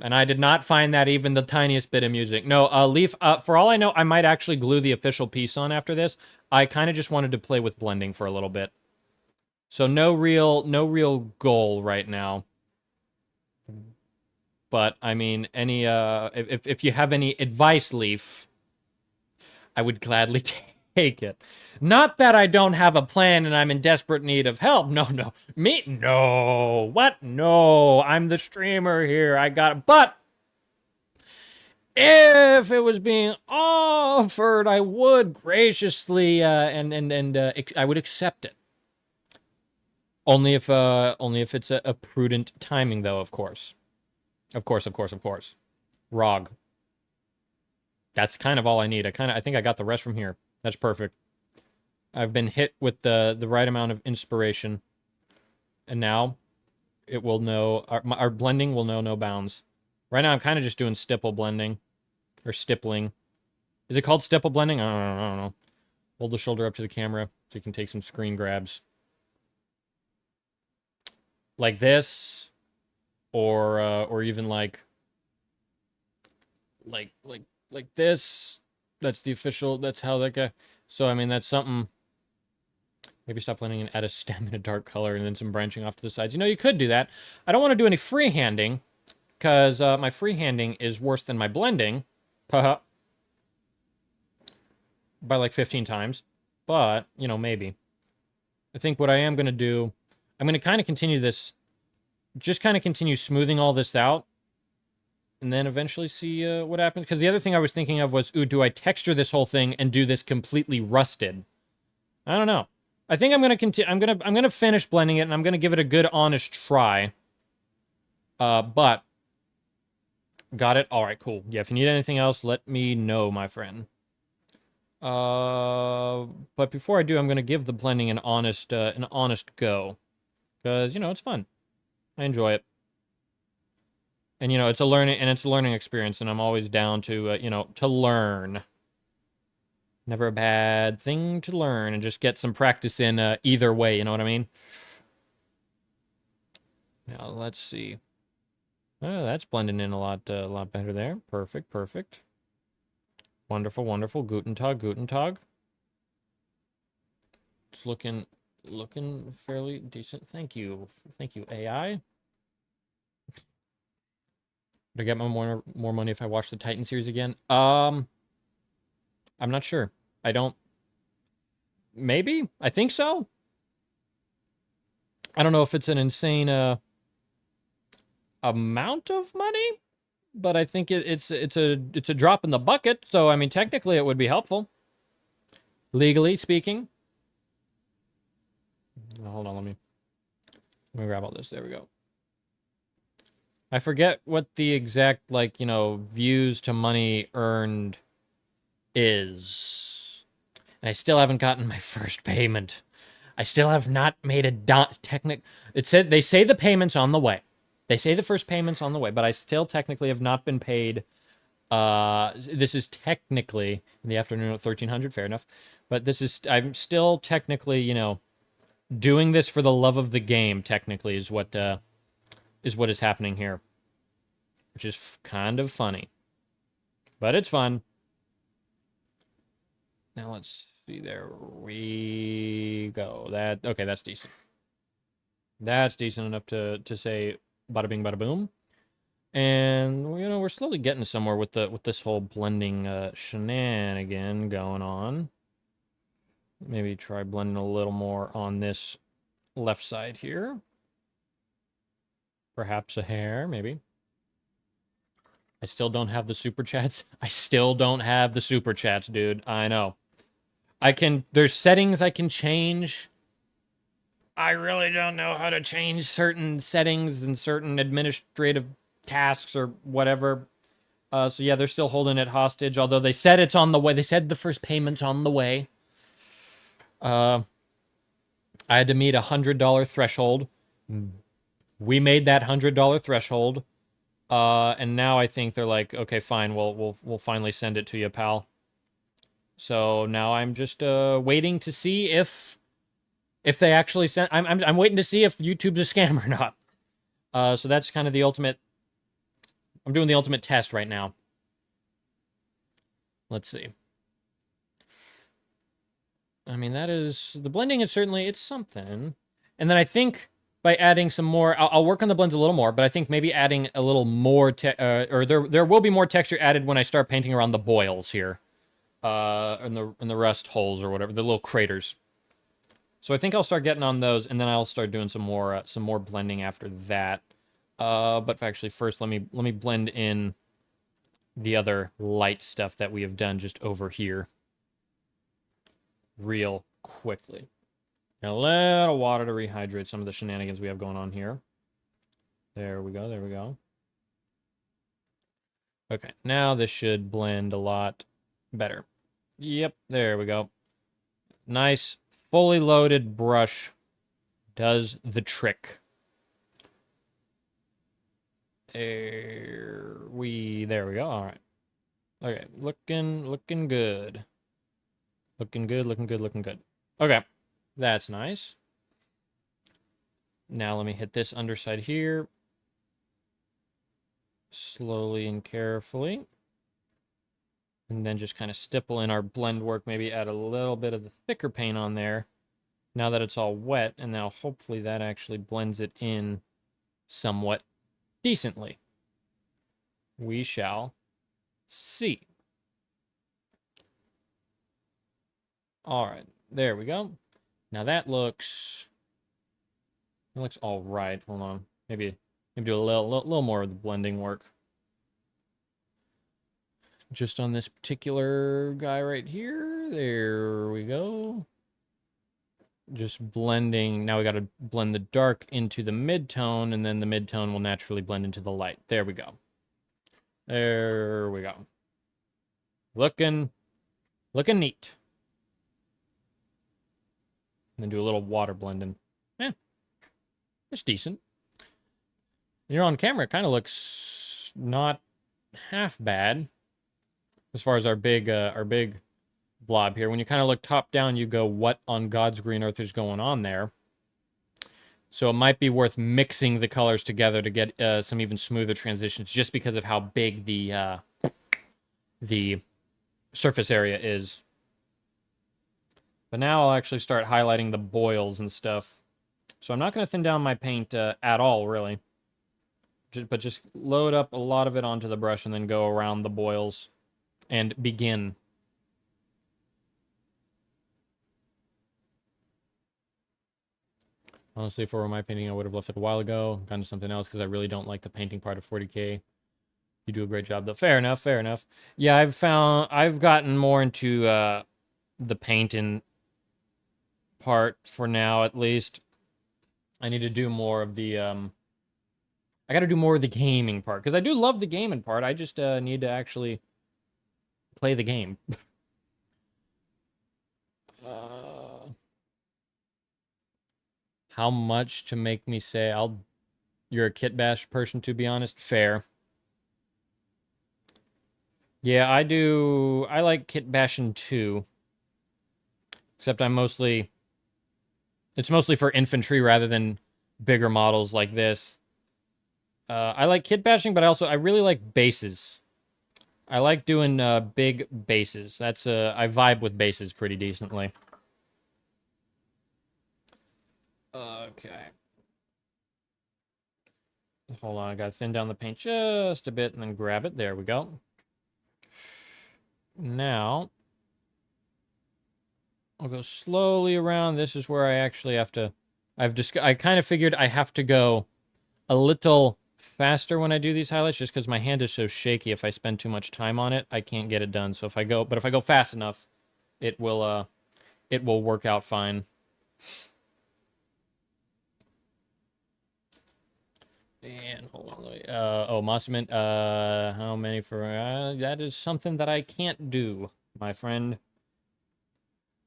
S1: And I did not find that even the tiniest bit amusing. No, Leaf, for all I know, I might actually glue the official piece on after this. I kind of just wanted to play with blending for a little bit. So no real goal right now. But, I mean, any, if you have any advice, Leaf, I would gladly take it. Not that I don't have a plan and I'm in desperate need of help. No. Me? No. What? No. I'm the streamer here. I got it. But if it was being offered, I would graciously I would accept it. Only if it's a prudent timing, though, of course. Of course. ROG. That's kind of all I need. I think I got the rest from here. That's perfect. I've been hit with the right amount of inspiration. And now it will know, our blending will know no bounds. Right now I'm kind of just doing stipple blending. Or stippling. Is it called stipple blending? I don't know. Hold the shoulder up to the camera so you can take some screen grabs. Like this. Or even like this. That's the official, that's how that guy. So I mean that's something. Maybe stop blending and add a stem in a dark color and then some branching off to the sides. You know, you could do that. I don't want to do any freehanding because my freehanding is worse than my blending. Haha. By like 15 times. But, you know, maybe. I think what I am going to do, I'm going to kind of continue this, just kind of continue smoothing all this out. And then eventually see what happens. Because the other thing I was thinking of was, ooh, do I texture this whole thing and do this completely rusted? I don't know. I think I'm going to continue, I'm going to finish blending it and I'm going to give it a good honest try. But got it? All right, cool. Yeah, if you need anything else, let me know, my friend. But before I do, I'm going to give the blending an honest go. Because, you know, it's fun. I enjoy it. And, you know, it's a learning experience, and I'm always down to, you know, to learn. Never a bad thing to learn and just get some practice in either way, you know what I mean? Now, let's see. Oh, that's blending in a lot better there. Perfect. Wonderful. Guten Tag. It's looking fairly decent. Thank you, AI. Would I get more money if I watch the Titan series again? I'm not sure. I don't. Maybe? I think so. I don't know if it's an insane amount of money, but I think it's a drop in the bucket. So I mean, technically, it would be helpful, legally speaking. Hold on, let me grab all this. There we go. I forget what the exact, like, you know, views to money earned is. And I still haven't gotten my first payment. I still have not made a It said they say the payment's on the way. They say the first payment's on the way, but I still technically have not been paid. This is technically in the afternoon at 1300, fair enough. But I'm still technically, you know, doing this for the love of the game, technically, is what is happening here. Which is kind of funny. But it's fun. Now let's see, there we go. Okay, that's decent. That's decent enough to say bada bing, bada boom. And, you know, we're slowly getting somewhere with this whole blending shenanigan going on. Maybe try blending a little more on this left side here. Perhaps a hair, maybe. I still don't have the super chats. I still don't have the super chats, dude. I know. There's settings I can change. I really don't know how to change certain settings and certain administrative tasks or whatever. So yeah, they're still holding it hostage, although they said it's on the way. They said the first payment's on the way. I had to meet $100 threshold. We made that $100 threshold. And now I think they're like, okay, fine, we'll finally send it to you, pal. So now I'm just waiting to see if they actually sent. I'm waiting to see if YouTube's a scam or not. So that's kind of the ultimate. I'm doing the ultimate test right now. Let's see. I mean, that is the blending is certainly it's something. And then I think by adding some more, I'll work on the blends a little more, but I think maybe adding a little more, or there will be more texture added when I start painting around the boils here, in the rust holes or whatever, the little craters. So I think I'll start getting on those, and then I'll start doing some more blending after that. But actually, first let me blend in the other light stuff that we have done just over here, real quickly. And a little water to rehydrate some of the shenanigans we have going on here. There we go, there we go. Okay, now this should blend a lot better. Yep, there we go. Nice, fully loaded brush does the trick. There we go, all right. Okay, looking good. Looking good. Okay. That's nice. Now let me hit this underside here. Slowly and carefully. And then just kind of stipple in our blend work. Maybe add a little bit of the thicker paint on there. Now that it's all wet. And now hopefully that actually blends it in somewhat decently. We shall see. Alright. There we go. Now that looks all right. Hold on, maybe do a little more of the blending work. Just on this particular guy right here. There we go. Just blending. Now we got to blend the dark into the mid-tone, and then the mid-tone will naturally blend into the light. There we go. There we go. Looking neat. And then do a little water blending. Yeah, it's decent. You're on camera, it kind of looks not half bad as far as our big blob here. When you kind of look top down, you go, what on God's green earth is going on there? So it might be worth mixing the colors together to get some even smoother transitions, just because of how big the surface area is. But now I'll actually start highlighting the boils and stuff. So I'm not going to thin down my paint at all, really. But just load up a lot of it onto the brush and then go around the boils and begin. Honestly, if it were my painting, I would have left it a while ago. Kind of something else, because I really don't like the painting part of 40K. You do a great job, though. Fair enough, fair enough. Yeah, I've gotten more into the painting part for now, at least. I need to do more of the I got to do more of the gaming part, because I do love the gaming part. I just need to actually play the game. How much to make me say you're a kit bash person, to be honest? Fair. Yeah, I do. I like kit bashing too. Except it's mostly for infantry rather than bigger models like this. I like kit bashing, but I really like bases. I like doing big bases. I vibe with bases pretty decently. Okay. Hold on, I gotta thin down the paint just a bit and then grab it. There we go. Now, I'll go slowly around. This is where I actually have to... I kind of figured I have to go a little faster when I do these highlights, just because my hand is so shaky. If I spend too much time on it, I can't get it done. So if I go fast enough, it will work out fine. And hold on. Oh, monument. How many for? That is something that I can't do, my friend.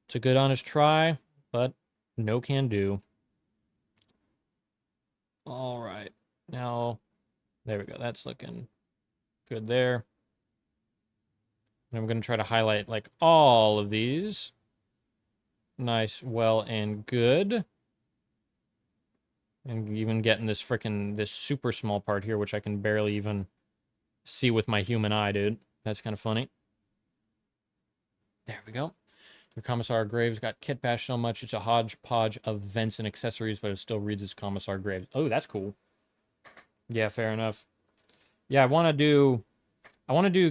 S1: It's a good, honest try, but no can do. All right. Now, there we go. That's looking good there. And I'm going to try to highlight, like, all of these. Nice, well, and good. And even getting this this super small part here, which I can barely even see with my human eye, dude. That's kind of funny. There we go. The Commissar Graves got kit bashed so much, it's a hodgepodge of vents and accessories, but it still reads as Commissar Graves. Oh, that's cool. Yeah, fair enough. Yeah, I want to do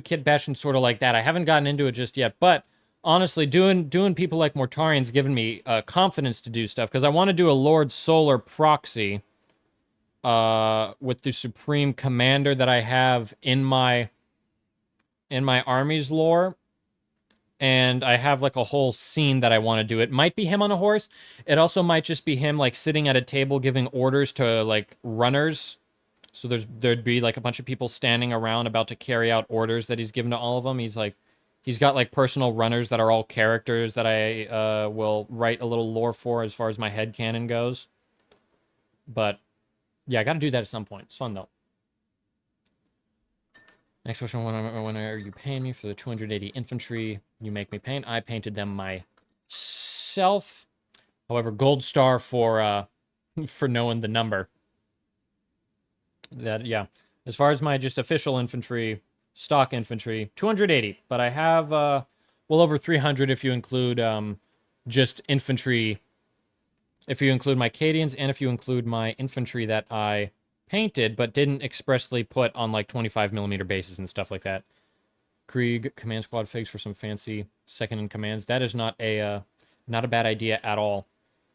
S1: kit bashing sort of like that. I haven't gotten into it just yet, but honestly, doing people like Mortarion's given me confidence to do stuff, because I want to do a Lord Solar proxy with the Supreme Commander that I have in my army's lore. And I have like a whole scene that I want to do. It might be him on a horse. It also might just be him like sitting at a table giving orders to like runners. So there'd be like a bunch of people standing around about to carry out orders that he's given to all of them. He's got like personal runners that are all characters that I will write a little lore for as far as my headcanon goes. But yeah, I got to do that at some point. It's fun though. Next question, when are you paying me for the 280 infantry you make me paint? I painted them myself. However, gold star for for knowing the number. That, yeah. As far as my just official infantry, stock infantry, 280. But I have well over 300 if you include just infantry. If you include my Cadians and if you include my infantry that I painted, but didn't expressly put on like 25mm bases and stuff like that. Krieg command squad figs for some fancy second in commands. That is not a bad idea at all.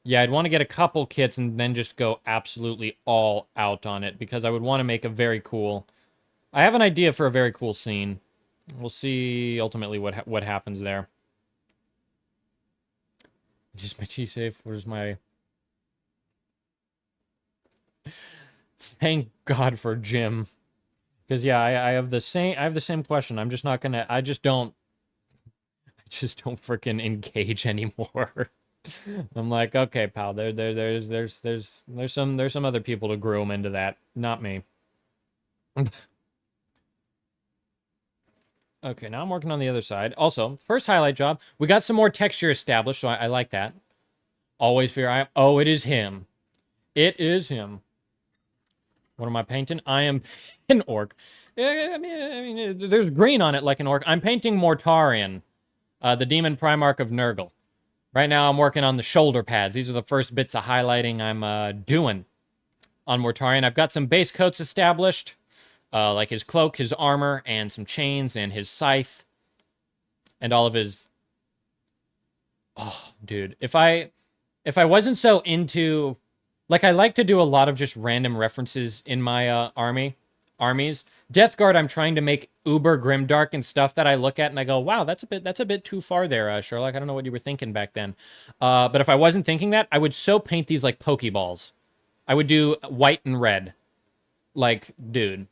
S1: Yeah, I'd want to get a couple kits and then just go absolutely all out on it, because I would want to make a very cool. I have an idea for a very cool scene. We'll see ultimately what happens there. Just my T safe. Where's my? Thank God for Jim. Because yeah, I have the same question. I'm just not gonna I just don't freaking engage anymore. I'm like, okay, pal, there's some other people to groom into that, not me. Okay, now I'm working on the other side. Also, first highlight job, we got some more texture established, so I like that. Always fear oh, it is him. It is him. What am I painting? I am an orc. I mean, there's green on it like an orc. I'm painting Mortarion, the demon Primarch of Nurgle. Right now, I'm working on the shoulder pads. These are the first bits of highlighting I'm doing on Mortarion. I've got some base coats established, like his cloak, his armor, and some chains, and his scythe, and all of his... Oh, dude. If I wasn't so into... Like, I like to do a lot of just random references in my armies. Death Guard, I'm trying to make uber grimdark and stuff that I look at and I go, wow, that's a bit too far there, Sherlock. I don't know what you were thinking back then. But if I wasn't thinking that, I would so paint these like Pokeballs. I would do white and red. Like, dude.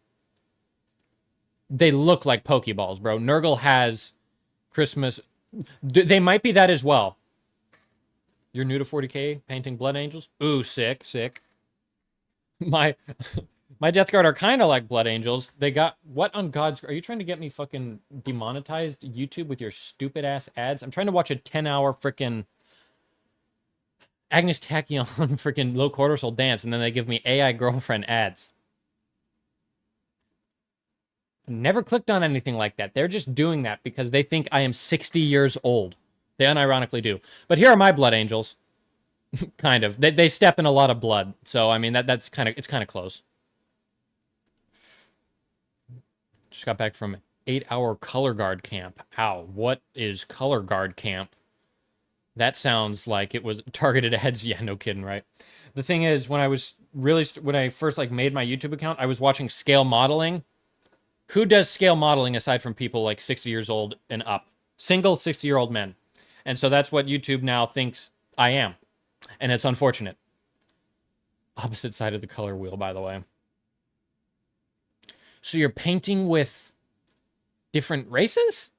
S1: They look like Pokeballs, bro. Nurgle has Christmas... They might be that as well. You're new to 40k, painting Blood Angels? Ooh, sick, sick. My Death Guard are kind of like Blood Angels. They got... What on God's... Are you trying to get me fucking demonetized YouTube with your stupid-ass ads? I'm trying to watch a 10-hour freaking Agnes Tachyon freaking low cortisol dance, and then they give me AI girlfriend ads. Never clicked on anything like that. They're just doing that because they think I am 60 years old. They unironically do. But here are my Blood Angels. Kind of. They step in a lot of blood. So, I mean, it's kind of close. Just got back from 8-hour color guard camp. Ow, what is color guard camp? That sounds like it was targeted at heads. Yeah, no kidding, right? The thing is, when I first like made my YouTube account, I was watching scale modeling. Who does scale modeling aside from people like 60 years old and up? Single 60-year-old men. And so that's what YouTube now thinks I am. And it's unfortunate. Opposite side of the color wheel, by the way. So you're painting with different races?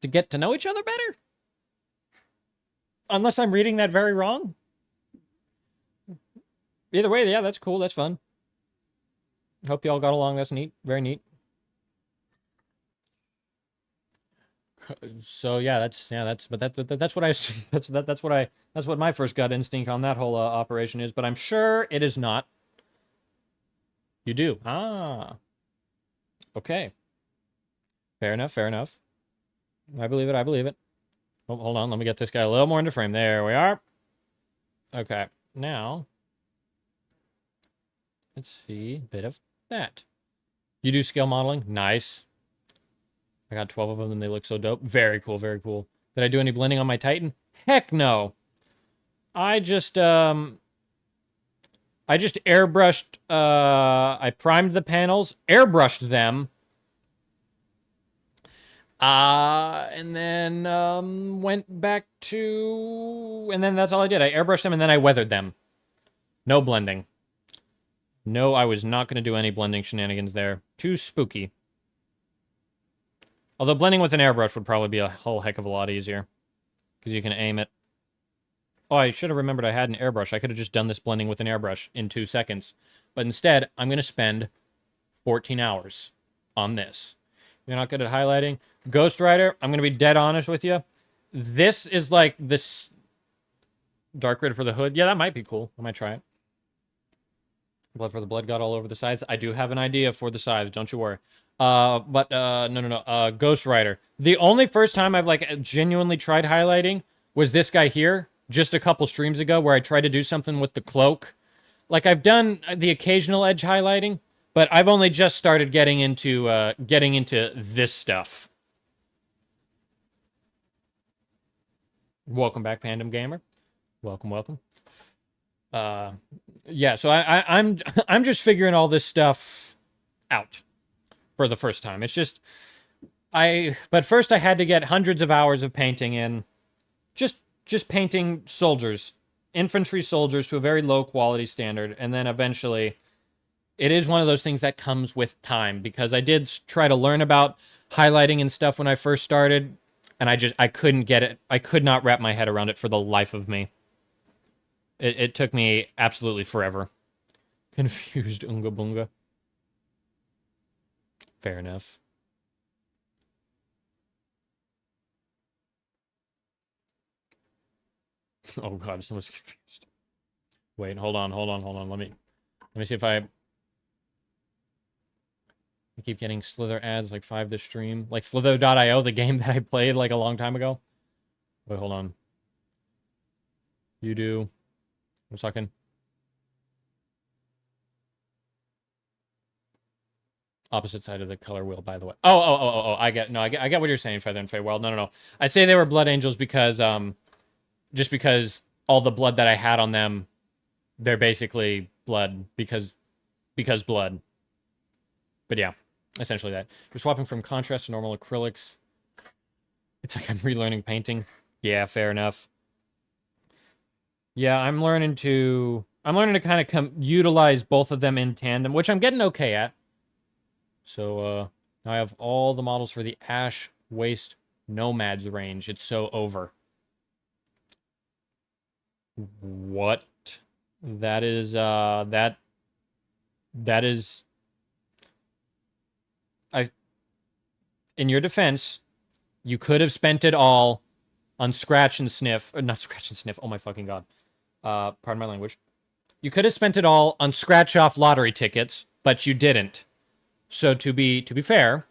S1: To get to know each other better? Unless I'm reading that very wrong. Either way, yeah, that's cool. That's fun. Hope you all got along. That's neat. Very neat. So yeah, that's what my first gut instinct on that whole operation is. But I'm sure it is not. You do. Ah. Okay. Fair enough. Fair enough. I believe it. I believe it. Oh, hold on. Let me get this guy a little more into frame. There we are. Okay. Now, let's see a bit of that. You do scale modeling? Nice. I got 12 of them and they look so dope. Very cool, very cool. Did I do any blending on my Titan? Heck no. I just airbrushed, I primed the panels, airbrushed them, and then went back to, and then that's all I did. I airbrushed them and then I weathered them. No blending. No, I was not going to do any blending shenanigans there. Too spooky. Although blending with an airbrush would probably be a whole heck of a lot easier. Because you can aim it. Oh, I should have remembered I had an airbrush. I could have just done this blending with an airbrush in 2 seconds. But instead, I'm going to spend 14 hours on this. You're not good at highlighting. Ghost Rider, I'm going to be dead honest with you. This is like this dark red for the hood. Yeah, that might be cool. I might try it. Blood for the Blood God all over the sides. I do have an idea for the sides. Don't you worry. No. Ghost Rider. The only first time I've, like, genuinely tried highlighting was this guy here, just a couple streams ago, where I tried to do something with the cloak. Like, I've done the occasional edge highlighting, but I've only just started getting into this stuff. Welcome back, Pandem Gamer. Welcome, welcome. Yeah, so I'm just figuring all this stuff out for the first time. It's just but first I had to get hundreds of hours of painting in, just painting soldiers, infantry soldiers to a very low quality standard, and then eventually it is one of those things that comes with time, because I did try to learn about highlighting and stuff when I first started, and I couldn't get it. I could not wrap my head around it for the life of me. It took me absolutely forever. Confused Unga Bunga. Fair enough. Oh god, someone's confused. Wait, hold on. Let me see if I keep getting Slither ads like 5 this stream. Like Slither.io, the game that I played like a long time ago. Wait, hold on. You do. I'm talking. Opposite side of the color wheel, by the way. Oh, I get what you're saying, Feather and Fey. Well, no. I say they were Blood Angels because, just because all the blood that I had on them, they're basically blood because blood. But yeah, essentially that. You're swapping from contrast to normal acrylics. It's like I'm relearning painting. Yeah, fair enough. Yeah, I'm learning to kind of utilize both of them in tandem, which I'm getting okay at. So, now I have all the models for the Ash Waste Nomads range. It's so over. What? That is, that is... In your defense, you could have spent it all on Scratch and Sniff. Or not Scratch and Sniff, oh my fucking god. Pardon my language. You could have spent it all on scratch-off lottery tickets, but you didn't. So to be fair,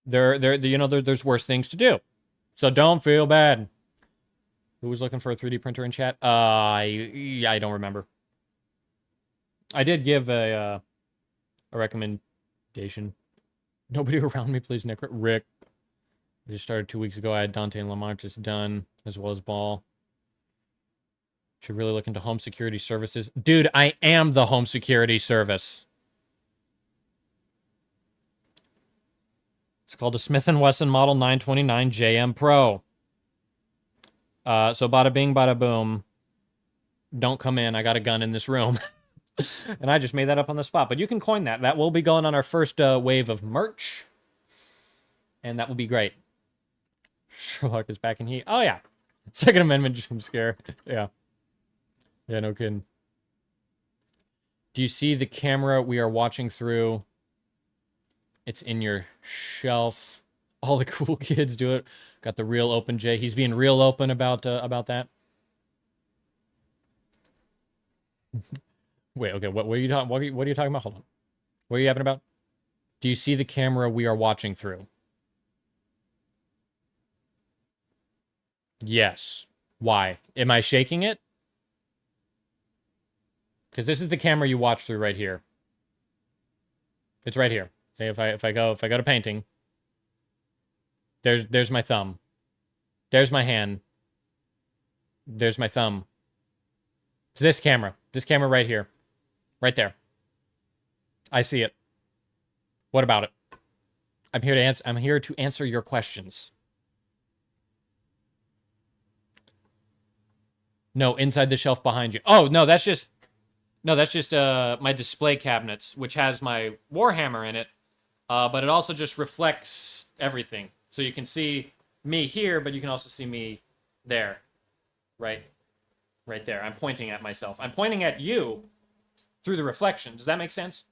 S1: there's worse things to do. So don't feel bad. Who was looking for a 3D printer in chat? I don't remember. I did give a recommendation. Nobody around me, please, Nick. Rick. I just started 2 weeks ago. I had Dante and Lamont just done, as well as Ball. Should really look into home security services. Dude, I am the home security service. It's called a Smith & Wesson Model 929 JM Pro. So bada bing, bada boom. Don't come in. I got a gun in this room. And I just made that up on the spot. But you can coin that. That will be going on our first wave of merch. And that will be great. Sherlock is back in heat. Oh, yeah. Second Amendment jump scare. Yeah. Yeah, no kidding. Do you see the camera we are watching through? It's in your shelf. All the cool kids do it. Got the real open J. He's being real open about that. Wait, okay. What are you talking? What are you talking about? Hold on. What are you yapping about? Do you see the camera we are watching through? Yes. Why? Am I shaking it? Because this is the camera you watch through right here. It's right here. Say if I go to painting, there's my thumb. There's my hand. There's my thumb. It's this camera. This camera right here. Right there. I see it. What about it? I'm here to answer your questions. No, inside the shelf behind you. Oh, no, that's just my display cabinets, which has my Warhammer in it. But it also just reflects everything. So you can see me here, but you can also see me there. Right there. I'm pointing at myself. I'm pointing at you through the reflection. Does that make sense?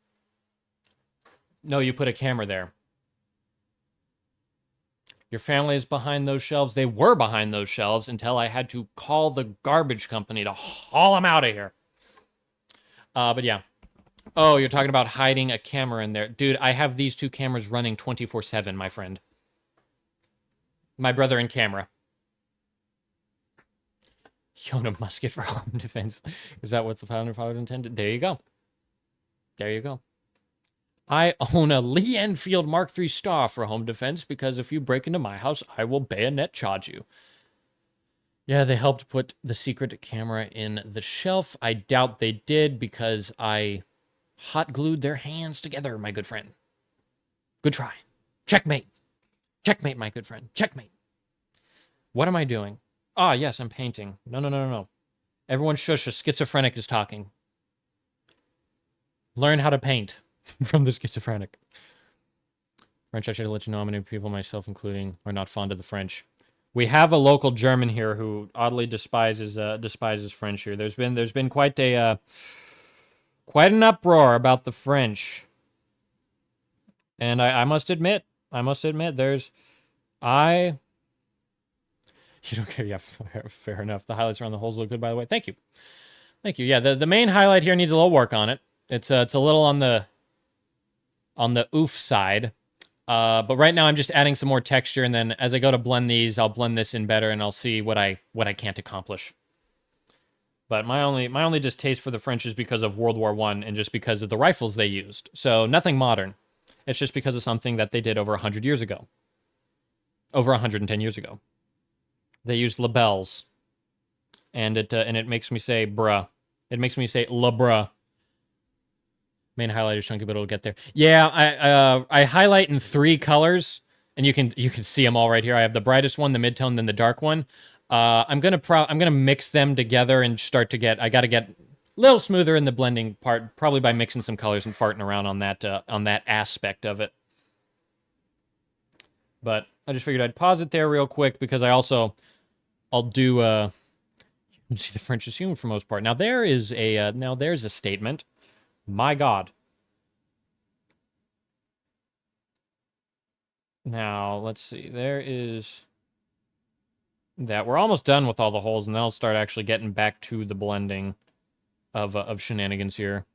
S1: No, you put a camera there. Your family is behind those shelves. They were behind those shelves until I had to call the garbage company to haul them out of here. But yeah. Oh, you're talking about hiding a camera in there. Dude, I have these two cameras running 24/7, my friend. My brother in camera. You own a musket for home defense. Is that what the founder father intended? There you go. There you go. I own a Lee Enfield Mark III Star for home defense because if you break into my house, I will bayonet charge you. Yeah, they helped put the secret camera in the shelf. I doubt they did because I hot glued their hands together, my good friend. Good try. Checkmate. Checkmate, my good friend. Checkmate. What am I doing? Ah, yes, I'm painting. No. Everyone shush, a schizophrenic is talking. Learn how to paint from the schizophrenic. French, I should let you know how many people, myself including, are not fond of the French. We have a local German here who oddly despises French here. There's been quite an uproar about the French. And I must admit, you don't care. Yeah, fair enough. The highlights around the holes look good, by the way. Thank you. Yeah, the main highlight here needs a little work on it. It's a little on the oof side. But right now I'm just adding some more texture, and then as I go to blend these, I'll blend this in better, and I'll see what I can't accomplish. But my only distaste for the French is because of World War I and just because of the rifles they used. So nothing modern. It's just because of something that they did over 100 years ago. Over 110 years ago. They used labels. And it makes me say bruh. It makes me say la bruh. Main highlight is chunky, but it'll get there. Yeah, I highlight in 3 colors, and you can see them all right here. I have the brightest one, the mid-tone, then the dark one. I'm gonna mix them together and start to get. I gotta get a little smoother in the blending part, probably by mixing some colors and farting around on that aspect of it. But I just figured I'd pause it there real quick because I'll do. You can see the French is human for the most part. Now there's a statement. My God. Now, let's see. There is that. We're almost done with all the holes, and then I'll start actually getting back to the blending of shenanigans here.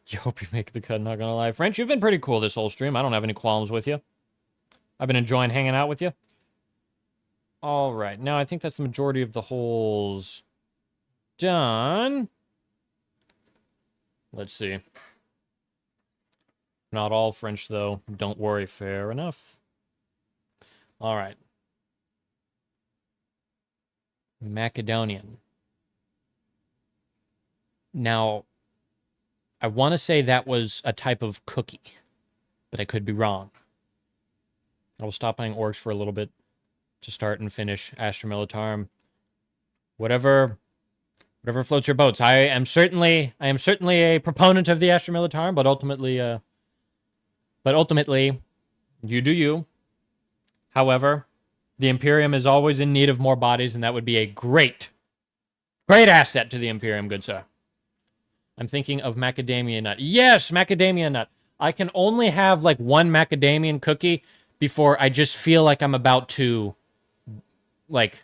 S1: You hope you make the cut, not gonna lie. French, you've been pretty cool this whole stream. I don't have any qualms with you. I've been enjoying hanging out with you. All right. Now, I think that's the majority of the holes done. Let's see. Not all French, though. Don't worry. Fair enough. All right. Macedonian. Now, I want to say that was a type of cookie, but I could be wrong. I will stop playing orcs for a little bit to start and finish Astra Militarum. Whatever Whatever floats your boats. I am certainly a proponent of the Astra Militarum, but ultimately, you do you. However, the Imperium is always in need of more bodies, and that would be a great asset to the Imperium, good sir. I'm thinking of macadamia nut. Yes, macadamia nut. I can only have like one macadamian cookie before I just feel like I'm about to, like,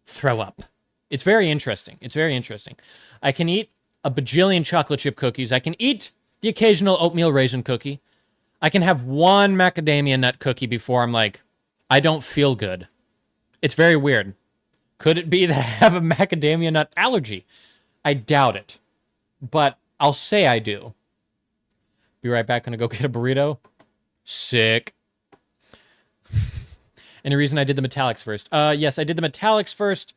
S1: throw up. It's very interesting. It's very interesting. I can eat a bajillion chocolate chip cookies. I can eat the occasional oatmeal raisin cookie. I can have one macadamia nut cookie before I'm like, I don't feel good. It's very weird. Could it be that I have a macadamia nut allergy? I doubt it. But I'll say I do. Be right back. Gonna go get a burrito. Sick. Any reason I did the metallics first? Yes, I did the metallics first.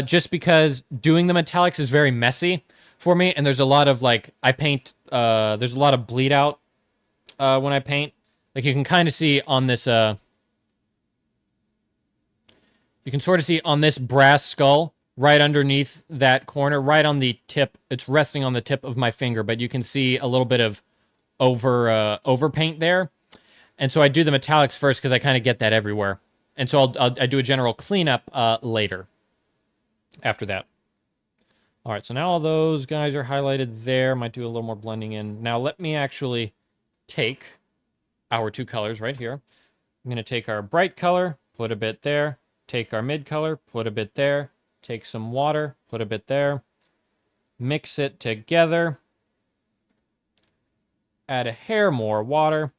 S1: Just because doing the metallics is very messy for me, and there's a lot of, like, I paint, there's a lot of bleed out when I paint. Like, you can kind of see on this, you can sort of see on this brass skull, right underneath that corner, right on the tip, it's resting on the tip of my finger, but you can see a little bit of over paint there. And so I do the metallics first because I kind of get that everywhere. And so I do a general cleanup later. After that. All right, so now all those guys are highlighted there. Might do a little more blending in. Now let me actually take our two colors right here. I'm going to take our bright color, put a bit there. Take our mid color, put a bit there. Take some water, put a bit there. Mix it together. Add a hair more water.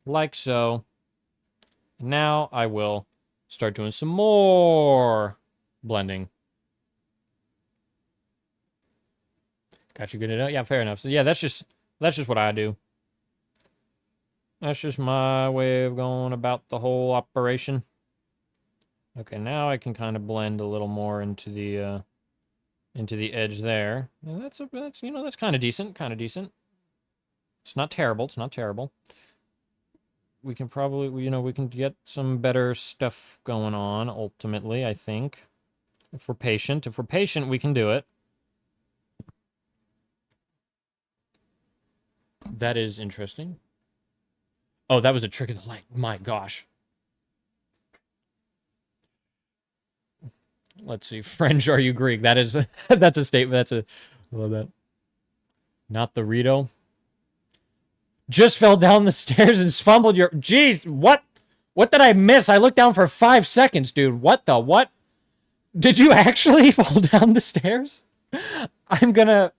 S1: Like so. Now I will start doing some more blending. Got you good enough? Yeah, fair enough. So yeah, that's just what I do. That's just my way of going about the whole operation. Okay, now I can kind of blend a little more into the edge there. And that's you know, that's kind of decent, It's not terrible. It's not terrible. We can probably, you know, we can get some better stuff going on ultimately, I think. If we're patient, we can do it. That is interesting. Oh, that was a trick of the light. My gosh. Let's see. French, are you Greek? That is, that's a statement. I love that. Not the Rito. Just fell down the stairs and fumbled your... Jeez, what? What did I miss? I looked down for 5 seconds, dude. What the what? Did you actually fall down the stairs? I'm gonna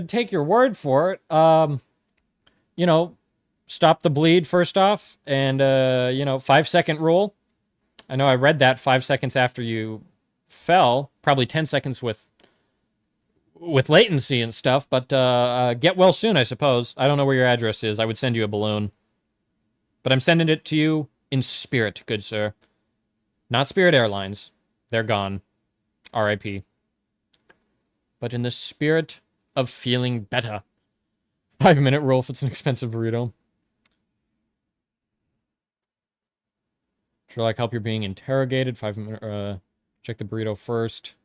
S1: take your word for it. You know, stop the bleed first off, and you know, 5-second rule. I know I read that 5 seconds after you fell, probably 10 seconds with latency and stuff, but get well soon, I suppose. I don't know where your address is. I would send you a balloon. But I'm sending it to you in spirit, good sir. Not Spirit Airlines. They're gone. R.I.P. But in the spirit of feeling better. 5-minute rule if it's an expensive burrito. Sure, like help you're being interrogated. 5-minute, check the burrito first.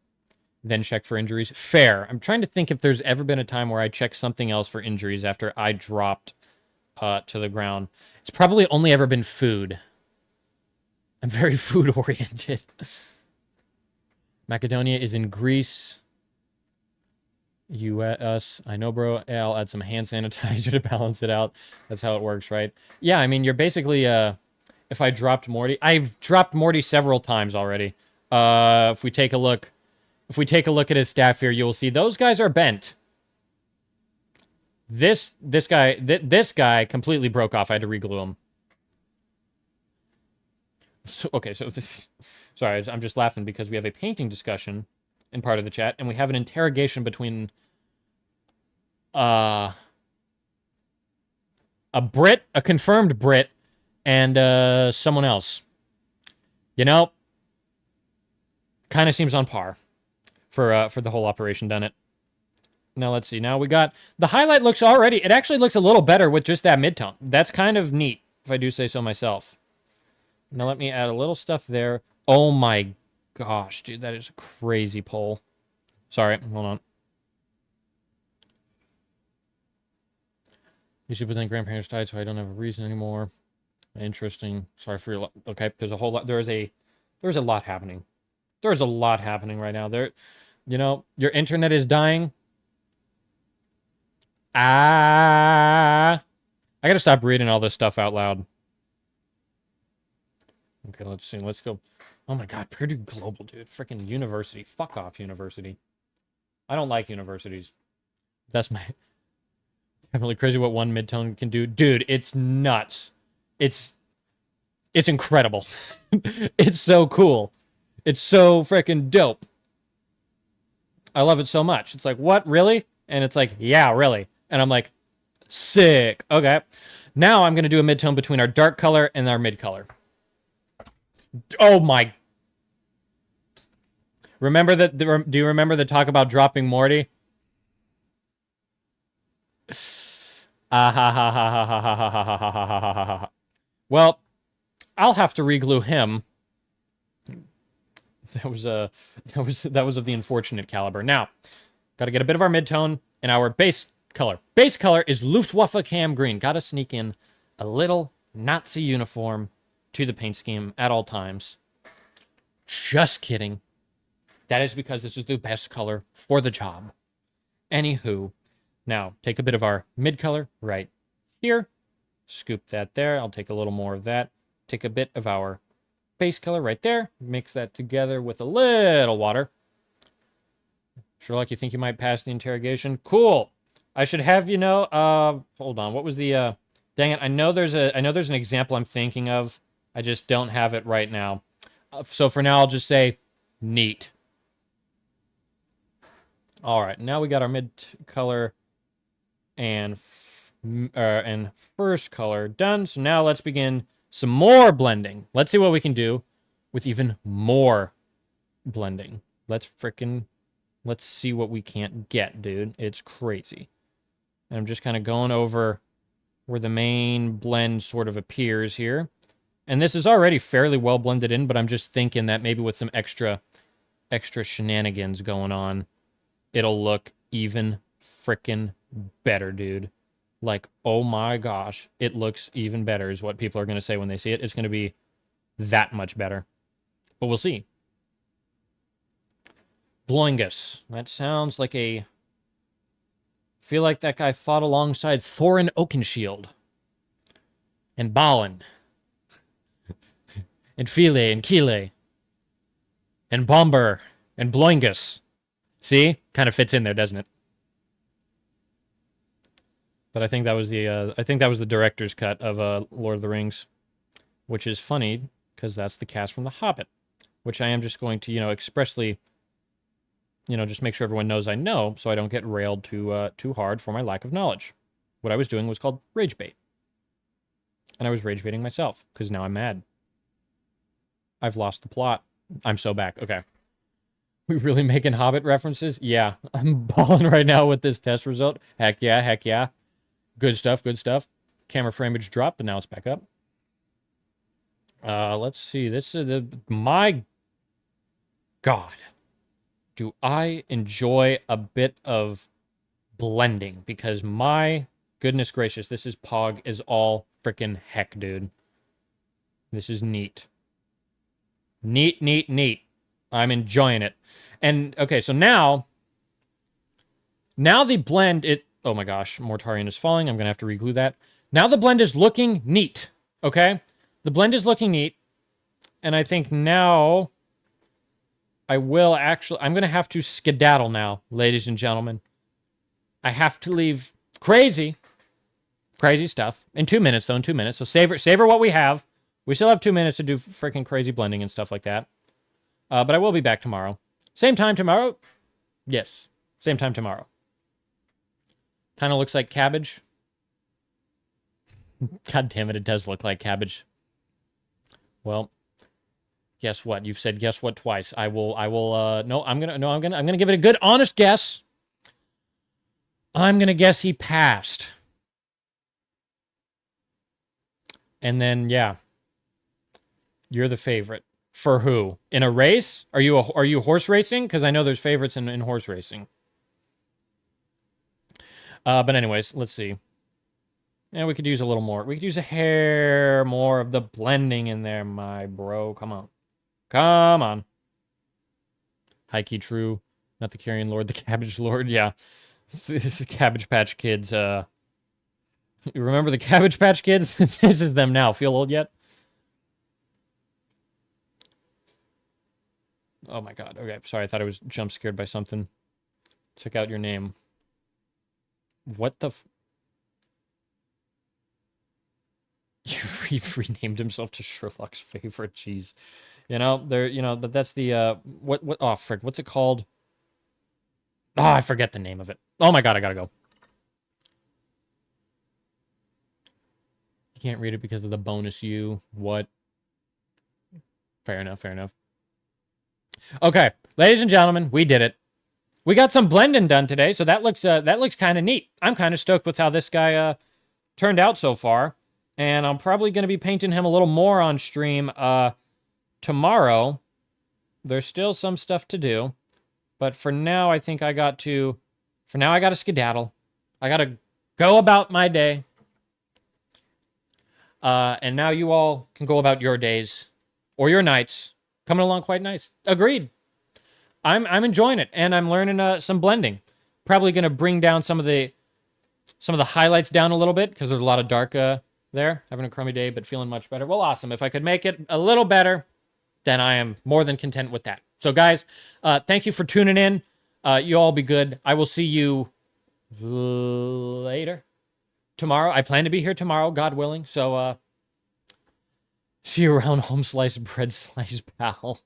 S1: Then check for injuries. Fair. I'm trying to think if there's ever been a time where I checked something else for injuries after I dropped to the ground. It's probably only ever been food. I'm very food-oriented. Macedonia is in Greece. U.S. I know, bro. I'll add some hand sanitizer to balance it out. That's how it works, right? Yeah, I mean, you're basically... if I dropped Morty... I've dropped Morty several times already. If we take a look... If we take a look at his staff here, you will see those guys are bent. This guy completely broke off. I had to reglue him. So, okay, so this, sorry, I'm just laughing because we have a painting discussion in part of the chat, and we have an interrogation between a Brit, a confirmed Brit, and someone else. You know, kind of seems on par for the whole operation, doesn't it? Now let's see. Now we got the highlight looks already. It actually looks a little better with just that midtone. That's kind of neat, if I do say so myself. Now let me add a little stuff there. Oh my gosh, dude, that is a crazy poll. Sorry, hold on. You should think grandparents died, so I don't have a reason anymore. Interesting. Sorry for your... Okay, there's a whole lot... There's a lot happening. There's a lot happening right now. You know, your internet is dying. I gotta stop reading all this stuff out loud. Okay, let's see. Let's go. Oh my god, Purdue Global, dude. Freaking university. Fuck off, university. I don't like universities. That's my... Definitely crazy what one midtone can do. Dude, it's nuts. It's incredible. It's so cool. It's so freaking dope. I love it so much. It's like, what, really? And it's like, yeah, really. And I'm like, sick. Okay. Now I'm going to do a midtone between our dark color and our mid color. Oh my. Remember that? Do you remember the talk about dropping Morty? Well, I'll have to reglue him. That was of the unfortunate caliber. Now, got to get a bit of our midtone and our base color. Base color is Luftwaffe Cam Green. Got to sneak in a little Nazi uniform to the paint scheme at all times. Just kidding. That is because this is the best color for the job. Anywho, now take a bit of our mid color right here. Scoop that there. I'll take a little more of that. Take a bit of our base color right there. Mix that together with a little water. Sherlock, you think you might pass the interrogation? Cool. I should have, you know, hold on. What was the, dang it. I know there's an example I'm thinking of. I just don't have it right now. So for now, I'll just say neat. All right. Now we got our mid color and first color done. So now let's begin some more blending. Let's see what we can do with even more blending. Let's see what we can't get, dude. It's crazy. And I'm just kind of going over where the main blend sort of appears here. And this is already fairly well blended in, but I'm just thinking that maybe with some extra shenanigans going on, it'll look even frickin' better, dude. Like, oh my gosh, it looks even better is what people are going to say when they see it. It's going to be that much better. But we'll see. Bloingus. That sounds like a... feel like that guy fought alongside Thorin Oakenshield. And Balin. And File and Kile. And Bomber. And Bloingus. See? Kind of fits in there, doesn't it? But I think that was the director's cut of Lord of the Rings, which is funny because that's the cast from The Hobbit, which I am just going to, you know, expressly, you know, just make sure everyone knows I know, so I don't get railed too hard for my lack of knowledge. What I was doing was called rage bait, and I was rage baiting myself because now I'm mad. I've lost the plot. I'm so back. Okay. We really making Hobbit references? Yeah. I'm balling right now with this test result. Heck yeah, heck yeah. Good stuff, good stuff. Camera frameage dropped, but now it's back up. Let's see. This is my God. Do I enjoy a bit of blending? Because my goodness gracious, this is Pog is all freaking heck, dude. This is neat. Neat, neat, neat. I'm enjoying it. And, okay, so now the blend, oh my gosh, Mortarion is falling. I'm going to have to reglue that. Now the blend is looking neat, okay? The blend is looking neat. And I think now I'm going to have to skedaddle now, ladies and gentlemen. I have to leave crazy stuff. In 2 minutes, though, in 2 minutes. So savor what we have. We still have 2 minutes to do freaking crazy blending and stuff like that. But I will be back tomorrow. Same time tomorrow? Yes. Same time tomorrow. Kind of looks like cabbage. God damn it, it does look like cabbage. Well, guess what? You've said guess what twice. I'm gonna give it a good honest guess. I'm gonna guess he passed. And then, yeah. You're the favorite. For who? In a race? Are you horse racing? Because I know there's favorites in horse racing. But anyways, let's see. Yeah, we could use a little more. We could use a hair more of the blending in there, my bro. Come on. Come on. High key true. Not the Carrion Lord, the Cabbage Lord. Yeah. This is the Cabbage Patch Kids. You remember the Cabbage Patch Kids? This is them now. Feel old yet? Oh my god. Okay, sorry. I thought I was jump scared by something. Check out your name. What the He renamed himself to Sherlock's favorite. Jeez. You know, but that's the oh frick, what's it called? Oh, I forget the name of it. Oh my god, I gotta go. You can't read it because of the bonus U. What? Fair enough, fair enough. Okay, ladies and gentlemen, we did it. We got some blending done today, so that looks kind of neat. I'm kind of stoked with how this guy turned out so far, and I'm probably going to be painting him a little more on stream tomorrow. There's still some stuff to do, but for now, I think I got to skedaddle. I got to go about my day, and now you all can go about your days or your nights. Coming along quite nice. Agreed. I'm enjoying it, and I'm learning some blending. Probably going to bring down some of the highlights down a little bit because there's a lot of dark there. Having a crummy day, but feeling much better. Well, awesome. If I could make it a little better, then I am more than content with that. So, guys, thank you for tuning in. You all be good. I will see you later. Tomorrow. I plan to be here tomorrow, God willing. So, see you around, home slice bread slice pal.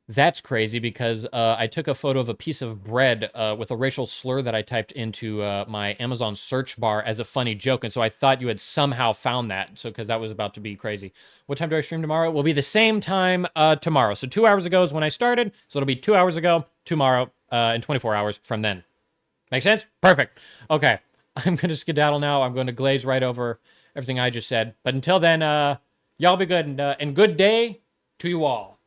S1: That's crazy because I took a photo of a piece of bread with a racial slur that I typed into my Amazon search bar as a funny joke. And so I thought you had somehow found that. So because that was about to be crazy. What time do I stream tomorrow? It will be the same time tomorrow. So 2 hours ago is when I started. So it'll be 2 hours ago tomorrow and 24 hours from then. Make sense? Perfect. Okay. I'm going to skedaddle now. I'm going to glaze right over everything I just said. But until then, y'all be good. And good day to you all.